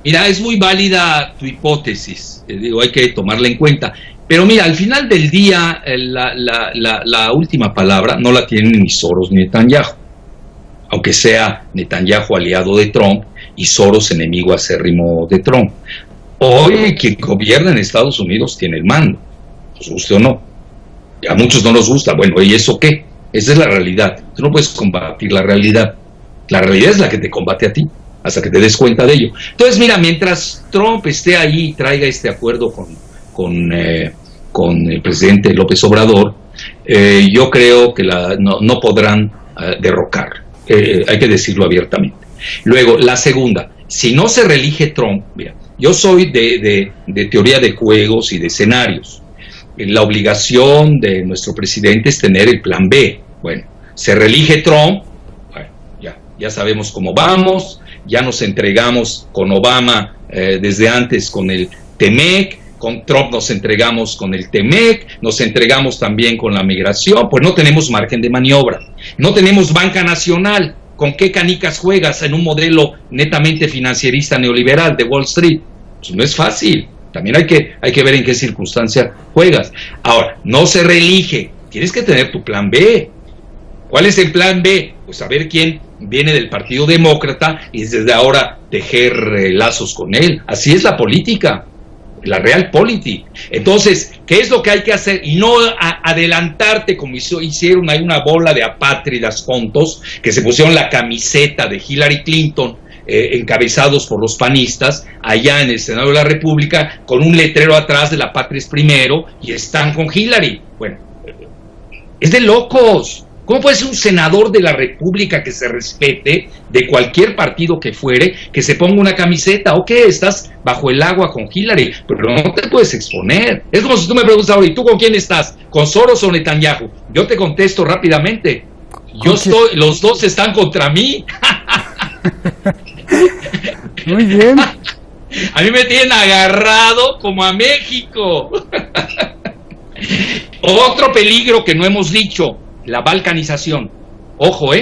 [SPEAKER 14] Mira, es muy válida tu hipótesis, digo, hay que tomarla en cuenta. Pero mira, al final del día, la última palabra no la tienen ni Soros ni Netanyahu, aunque sea Netanyahu aliado de Trump y Soros enemigo acérrimo de Trump. Hoy quien gobierna en Estados Unidos tiene el mando, nos guste o no. A muchos no nos gusta, bueno, ¿y eso qué? Esa es la realidad. Tú no puedes combatir la realidad. La realidad es la que te combate a ti, hasta que te des cuenta de ello. Entonces, mira, mientras Trump esté ahí y traiga este acuerdo con el presidente López Obrador, yo creo que no podrán derrocar. Hay que decirlo abiertamente. Luego, la segunda, si no se reelige Trump, mira, yo soy de teoría de juegos y de escenarios. La obligación de nuestro presidente es tener el plan B. Bueno, se reelige Trump, bueno, ya sabemos cómo vamos, ya nos entregamos con Obama desde antes con el TEMEC, con Trump nos entregamos con el TEMEC, nos entregamos también con la migración, pues no tenemos margen de maniobra, no tenemos banca nacional. ¿Con qué canicas juegas en un modelo netamente financierista neoliberal de Wall Street? Pues no es fácil. También hay que ver en qué circunstancia juegas. Ahora, no se reelige. Tienes que tener tu plan B. ¿Cuál es el plan B? Pues saber quién viene del Partido Demócrata y desde ahora tejer lazos con él. Así es la política. La realpolitik. Entonces, ¿qué es lo que hay que hacer? Y no adelantarte como hicieron, hay una bola de apátridas tontos que se pusieron la camiseta de Hillary Clinton, encabezados por los panistas, allá en el Senado de la República, con un letrero atrás de la patria es primero, y están con Hillary. Bueno, es de locos. ¿Cómo puede ser un senador de la República que se respete, de cualquier partido que fuere, que se ponga una camiseta? ¿O qué? Estás bajo el agua con Hillary, pero no te puedes exponer. Es como si tú me preguntas ahora, ¿y tú con quién estás? ¿Con Soros o Netanyahu? Yo te contesto rápidamente. Los dos están contra mí.
[SPEAKER 6] Muy bien.
[SPEAKER 14] A mí me tienen agarrado como a México. Otro peligro que no hemos dicho, la balcanización. Ojo,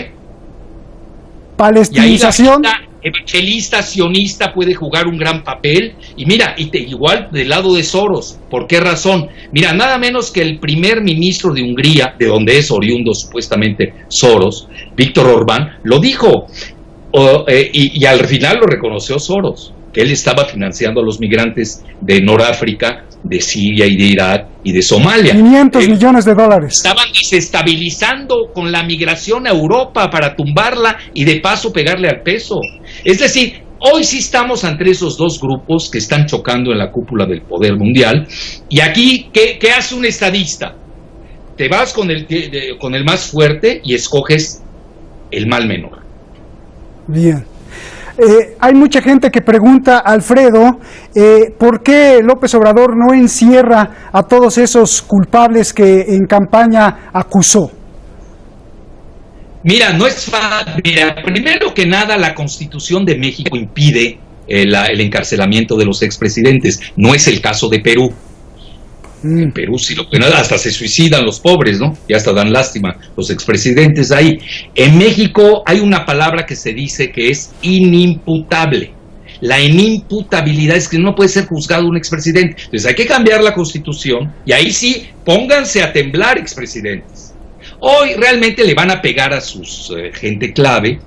[SPEAKER 6] Palestinización.
[SPEAKER 14] Y ahí la evangelista sionista puede jugar un gran papel. Y mira, igual del lado de Soros. ¿Por qué razón? Mira, nada menos que el primer ministro de Hungría, de donde es oriundo supuestamente Soros, Víctor Orbán, lo dijo. Y al final lo reconoció Soros, que él estaba financiando a los migrantes de Noráfrica, de Siria y de Irak y de Somalia.
[SPEAKER 6] 500 millones de dólares.
[SPEAKER 14] Estaban desestabilizando con la migración a Europa para tumbarla y de paso pegarle al peso. Es decir, hoy sí estamos ante esos dos grupos que están chocando en la cúpula del poder mundial. Y aquí, ¿qué hace un estadista? Te vas con el más fuerte y escoges el mal menor.
[SPEAKER 6] Bien. Hay mucha gente que pregunta, Alfredo, ¿por qué López Obrador no encierra a todos esos culpables que en campaña acusó?
[SPEAKER 14] Mira, no es fácil. Mira, primero que nada, la Constitución de México impide el encarcelamiento de los expresidentes. No es el caso de Perú. En Perú sí lo pueden, hasta se suicidan los pobres, ¿no? Y hasta dan lástima los expresidentes ahí. En México hay una palabra que se dice que es inimputable. La inimputabilidad es que no puede ser juzgado un expresidente. Entonces hay que cambiar la Constitución y ahí sí, pónganse a temblar expresidentes. Hoy realmente le van a pegar a sus gente clave.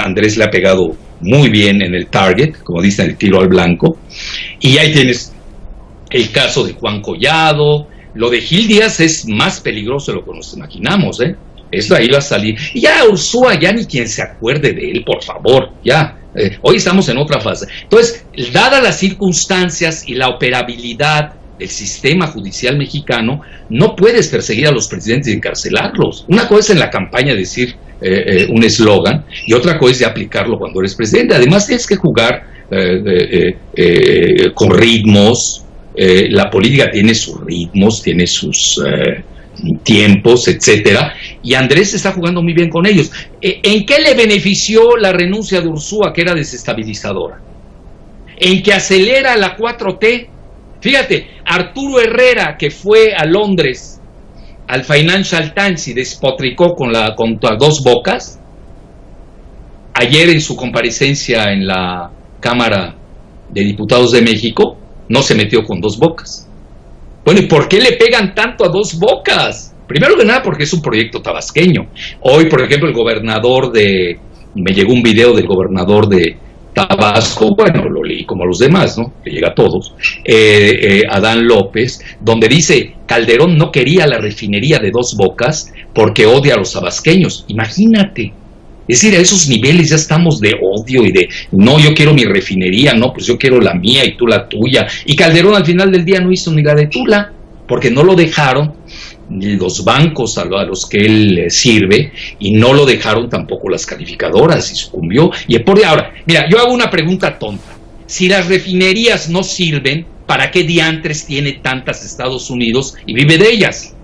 [SPEAKER 14] Andrés le ha pegado muy bien en el target, como dicen, el tiro al blanco. Y ahí tienes el caso de Juan Collado. Lo de Gil Díaz es más peligroso de lo que nos imaginamos, Eso ahí va a salir. Y ya Ursúa, ya ni quien se acuerde de él, por favor, ya. Hoy estamos en otra fase. Entonces, dadas las circunstancias y la operabilidad del sistema judicial mexicano, no puedes perseguir a los presidentes y encarcelarlos. Una cosa es en la campaña decir un eslogan, y otra cosa es de aplicarlo cuando eres presidente. Además tienes que jugar con ritmos. La política tiene sus ritmos, tiene sus tiempos, etcétera, y Andrés está jugando muy bien con ellos. ¿En qué le benefició la renuncia de Ursúa, que era desestabilizadora? En que acelera la 4T. Fíjate, Arturo Herrera, que fue a Londres al Financial Times y despotricó contra Dos Bocas, ayer en su comparecencia en la Cámara de Diputados de México, no se metió con Dos Bocas. Bueno, ¿y por qué le pegan tanto a Dos Bocas? Primero que nada porque es un proyecto tabasqueño. Hoy, por ejemplo, me llegó un video del gobernador de Tabasco, bueno, lo leí como a los demás, ¿no? Que llega a todos, Adán López, donde dice, Calderón no quería la refinería de Dos Bocas porque odia a los tabasqueños. Imagínate. Es decir, a esos niveles ya estamos de odio y de, no, yo quiero mi refinería, no, pues yo quiero la mía y tú la tuya. Y Calderón al final del día no hizo ni la de Tula, porque no lo dejaron ni los bancos a los que él sirve, y no lo dejaron tampoco las calificadoras, y sucumbió. Y ahora, mira, yo hago una pregunta tonta. Si las refinerías no sirven, ¿para qué diantres tiene tantas Estados Unidos y vive de ellas?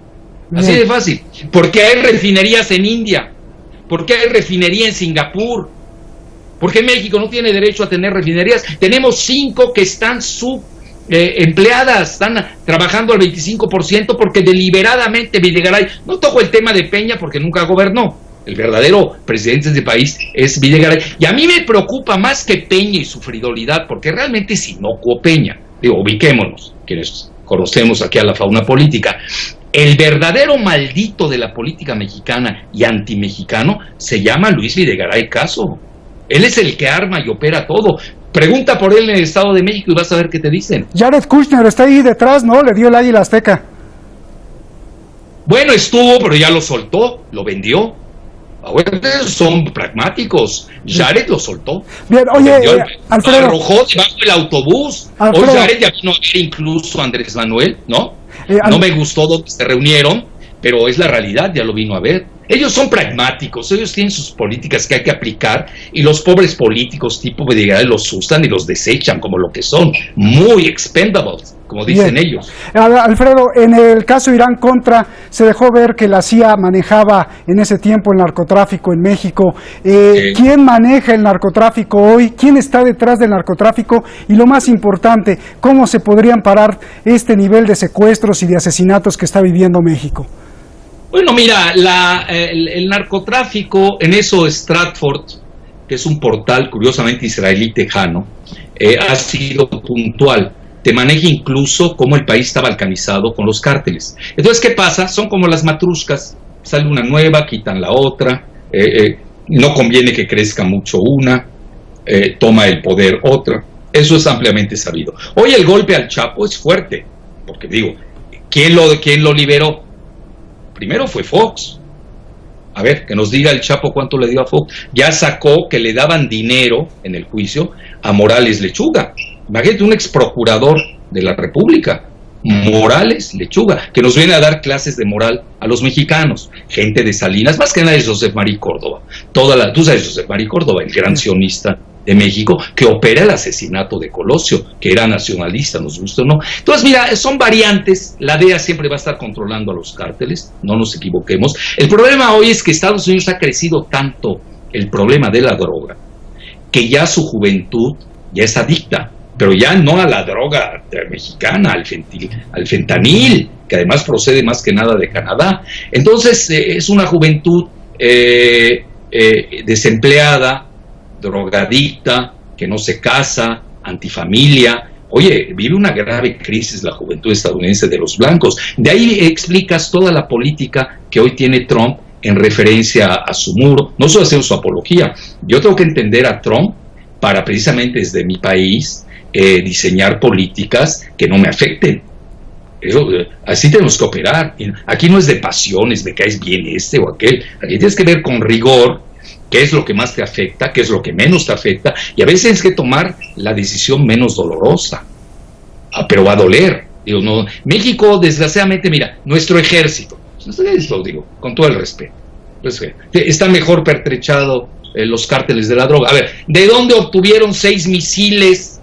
[SPEAKER 14] Así de fácil. ¿Por qué hay refinerías en India? ¿Por qué hay refinería en Singapur? ¿Por qué México no tiene derecho a tener refinerías? Tenemos 5 que están empleadas, están trabajando al 25% porque deliberadamente Videgaray, no toco el tema de Peña porque nunca gobernó, el verdadero presidente de este país es Videgaray, y a mí me preocupa más que Peña y su frivolidad, porque realmente es inocuo Peña, ubiquémonos, quienes conocemos aquí a la fauna política. El verdadero maldito de la política mexicana y antimexicano se llama Luis Videgaray Caso. Él es el que arma y opera todo. Pregunta por él en el Estado de México y vas a ver qué te dicen.
[SPEAKER 6] Jared Kushner está ahí detrás, ¿no? Le dio el Águila Azteca.
[SPEAKER 14] Bueno, estuvo, pero ya lo soltó, lo vendió. Ahora son pragmáticos. Jared lo soltó.
[SPEAKER 6] Bien, oye, Alfredo.
[SPEAKER 14] Lo arrojó debajo del autobús.
[SPEAKER 6] Alfredo.
[SPEAKER 14] Hoy Jared ya vino a ver incluso a Andrés Manuel, ¿no? No me gustó donde se reunieron, pero es la realidad, ya lo vino a ver. Ellos son pragmáticos, ellos tienen sus políticas que hay que aplicar, y los pobres políticos tipo Videgaray los usan y los desechan como lo que son, muy expendables, como dicen
[SPEAKER 6] Bien.
[SPEAKER 14] ellos.
[SPEAKER 6] Alfredo, en el caso Irán-Contra se dejó ver que la CIA manejaba en ese tiempo el narcotráfico en México. ¿Quién maneja el narcotráfico hoy? ¿Quién está detrás del narcotráfico? Y lo más importante, ¿cómo se podrían parar este nivel de secuestros y de asesinatos que está viviendo México?
[SPEAKER 14] Bueno, mira, el narcotráfico, en eso Stratford, que es un portal curiosamente israelí tejano, ha sido puntual. Te maneja incluso cómo el país está balcanizado con los cárteles. Entonces, ¿qué pasa? Son como las matruscas, sale una nueva, quitan la otra, no conviene que crezca mucho una, toma el poder otra. Eso es ampliamente sabido. Hoy el golpe al Chapo es fuerte, porque digo, ¿quién lo liberó? Primero fue Fox. A ver, que nos diga el Chapo cuánto le dio a Fox. Ya sacó que le daban dinero en el juicio a Morales Lechuga. Imagínate, un exprocurador de la República, Morales Lechuga, que nos viene a dar clases de moral a los mexicanos. Gente de Salinas, más que nada es José María Córdoba. Tú sabes José María Córdoba, el gran sionista de México, que opera el asesinato de Colosio, que era nacionalista, nos gusta o no. Entonces, mira, son variantes. La DEA siempre va a estar controlando a los cárteles, no nos equivoquemos. El problema hoy es que Estados Unidos ha crecido tanto el problema de la droga, que ya su juventud ya es adicta, pero ya no a la droga mexicana, al fentanil, que además procede más que nada de Canadá. Entonces, es una juventud desempleada, drogadicta, que no se casa, antifamilia. Oye, vive una grave crisis la juventud estadounidense de los blancos. De ahí explicas toda la política que hoy tiene Trump en referencia a su muro. No solo hacer su apología. Yo tengo que entender a Trump para precisamente desde mi país diseñar políticas que no me afecten. Así tenemos que operar. Aquí no es de pasiones, me caes bien este o aquel. Aquí tienes que ver con rigor qué es lo que más te afecta, qué es lo que menos te afecta, y a veces tienes que tomar la decisión menos dolorosa, pero va a doler. Digo, no, México, desgraciadamente, mira, nuestro ejército, esto digo, con todo el respeto, Pues está mejor pertrechado los cárteles de la droga. A ver, ¿de dónde obtuvieron 6 misiles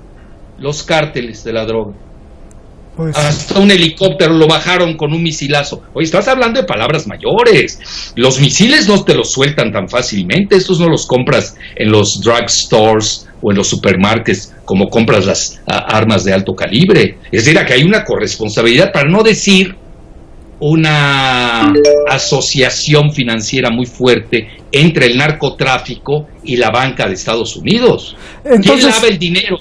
[SPEAKER 14] los cárteles de la droga?
[SPEAKER 6] Pues...
[SPEAKER 14] hasta un helicóptero lo bajaron con un misilazo. Oye, estás hablando de palabras mayores. Los misiles no te los sueltan tan fácilmente. Estos no los compras en los drugstores o en los supermarkets como compras las armas de alto calibre. Es decir, que hay una corresponsabilidad, para no decir una asociación financiera muy fuerte entre el narcotráfico y la banca de Estados Unidos. Entonces, ¿quién lava el dinero?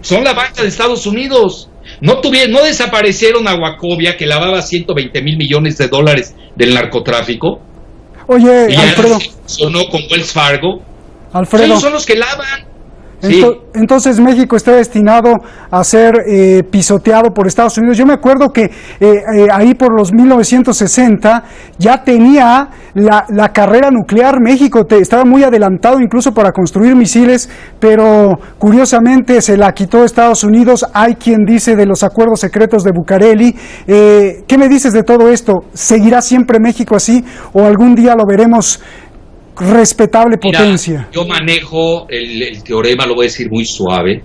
[SPEAKER 14] Son la banca de Estados Unidos. No desaparecieron a Wachovia, que lavaba 120 mil millones de dólares del narcotráfico.
[SPEAKER 6] Oye,
[SPEAKER 14] y
[SPEAKER 6] Alfredo.
[SPEAKER 14] Sonó con Wells Fargo.
[SPEAKER 6] Alfredo.
[SPEAKER 14] Ellos son los que lavan.
[SPEAKER 6] Entonces México está destinado a ser pisoteado por Estados Unidos. Yo me acuerdo que ahí por los 1960 ya tenía la carrera nuclear. México estaba muy adelantado incluso para construir misiles, pero curiosamente se la quitó Estados Unidos. Hay quien dice de los acuerdos secretos de Bucareli. ¿Qué me dices de todo esto? ¿Seguirá siempre México así o algún día lo veremos respetable potencia?
[SPEAKER 14] Mira, yo manejo el teorema, lo voy a decir muy suave,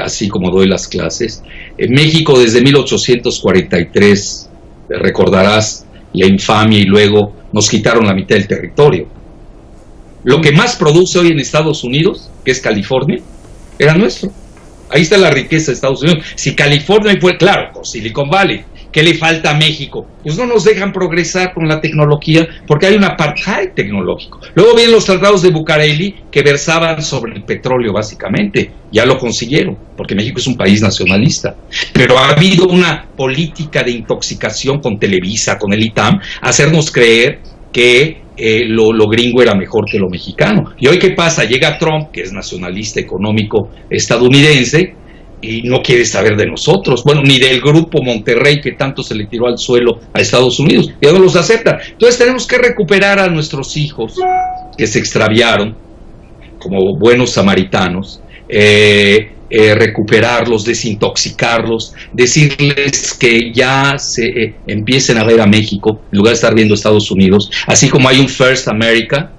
[SPEAKER 14] así como doy las clases. En México desde 1843, recordarás la infamia, y luego nos quitaron la mitad del territorio. Lo que más produce hoy en Estados Unidos, que es California, era nuestro. Ahí está la riqueza de Estados Unidos. Si California fue, claro, con Silicon Valley, ¿qué le falta a México? Pues no nos dejan progresar con la tecnología porque hay un apartheid tecnológico. Luego vienen los tratados de Bucareli que versaban sobre el petróleo básicamente. Ya lo consiguieron, porque México es un país nacionalista. Pero ha habido una política de intoxicación con Televisa, con el ITAM, hacernos creer que lo gringo era mejor que lo mexicano. Y hoy, ¿qué pasa? Llega Trump, que es nacionalista económico estadounidense, y no quiere saber de nosotros, bueno, ni del grupo Monterrey que tanto se le tiró al suelo a Estados Unidos, ya no los acepta. Entonces tenemos que recuperar a nuestros hijos que se extraviaron como buenos samaritanos, recuperarlos, desintoxicarlos, decirles que ya se empiecen a ver a México en lugar de estar viendo a Estados Unidos. Así como hay un First America,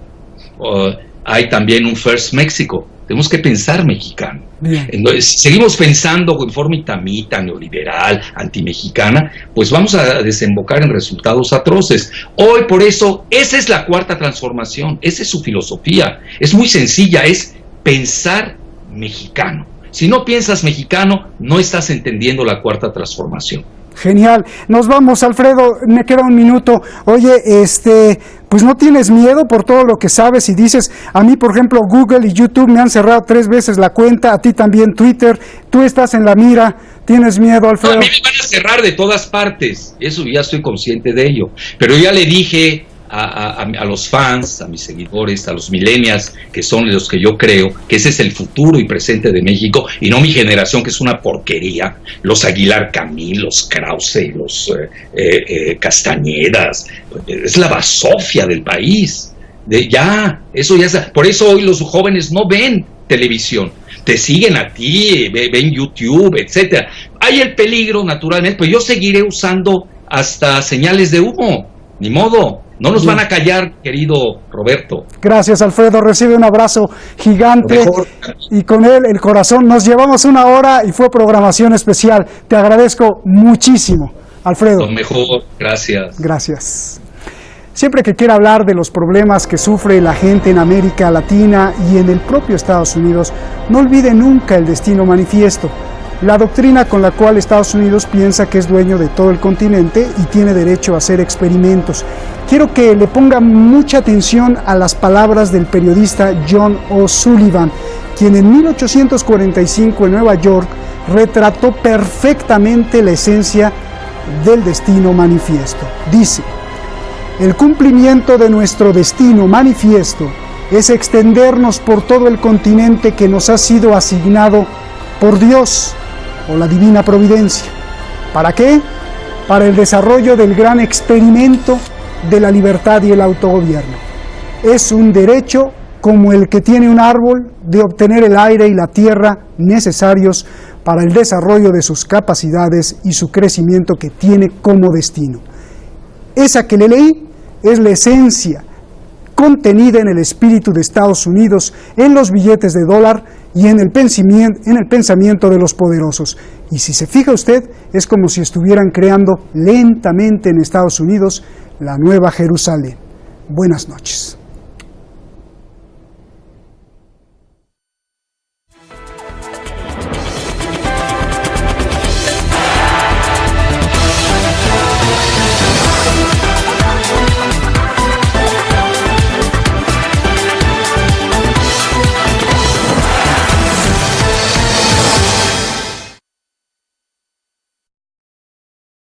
[SPEAKER 14] hay también un First México. Tenemos que pensar mexicano. Entonces, si seguimos pensando en forma itamita, neoliberal, antimexicana, pues vamos a desembocar en resultados atroces. Hoy, por eso, esa es la cuarta transformación, esa es su filosofía. Es muy sencilla, es pensar mexicano. Si no piensas mexicano, no estás entendiendo la cuarta transformación.
[SPEAKER 6] Genial. Nos vamos, Alfredo, me queda un minuto. Oye, pues no tienes miedo por todo lo que sabes y dices. A mí, por ejemplo, Google y YouTube me han cerrado 3 veces la cuenta, a ti también Twitter. Tú estás en la mira. ¿Tienes miedo, Alfredo?
[SPEAKER 14] No, a mí me van a cerrar de todas partes, eso ya estoy consciente de ello. Pero ya le dije a los fans, a mis seguidores, a los millennials, que son los que yo creo, que ese es el futuro y presente de México, y no mi generación, que es una porquería, los Aguilar Camil, los Krause, los Castañedas, es la basofia del país. Por eso hoy los jóvenes no ven televisión, te siguen a ti, ven YouTube, etcétera. Hay el peligro, naturalmente, pero yo seguiré usando hasta señales de humo, ni modo. No nos van a callar, querido Roberto.
[SPEAKER 6] Gracias, Alfredo. Recibe un abrazo gigante y con él el corazón. Nos llevamos 1 hora y fue programación especial. Te agradezco muchísimo, Alfredo.
[SPEAKER 14] Lo mejor, gracias.
[SPEAKER 6] Gracias. Siempre que quiera hablar de los problemas que sufre la gente en América Latina y en el propio Estados Unidos, no olvide nunca el Destino Manifiesto. La doctrina con la cual Estados Unidos piensa que es dueño de todo el continente y tiene derecho a hacer experimentos. Quiero que le ponga mucha atención a las palabras del periodista John O'Sullivan, quien en 1845 en Nueva York retrató perfectamente la esencia del Destino Manifiesto. Dice: el cumplimiento de nuestro Destino Manifiesto es extendernos por todo el continente que nos ha sido asignado por Dios o la divina providencia. ¿Para qué? Para el desarrollo del gran experimento de la libertad y el autogobierno. Es un derecho como el que tiene un árbol de obtener el aire y la tierra necesarios para el desarrollo de sus capacidades y su crecimiento que tiene como destino. Esa que le leí es la esencia contenida en el espíritu de Estados Unidos, en los billetes de dólar y en el pensamiento de los poderosos. Y si se fija usted, es como si estuvieran creando lentamente en Estados Unidos la Nueva Jerusalén. Buenas noches.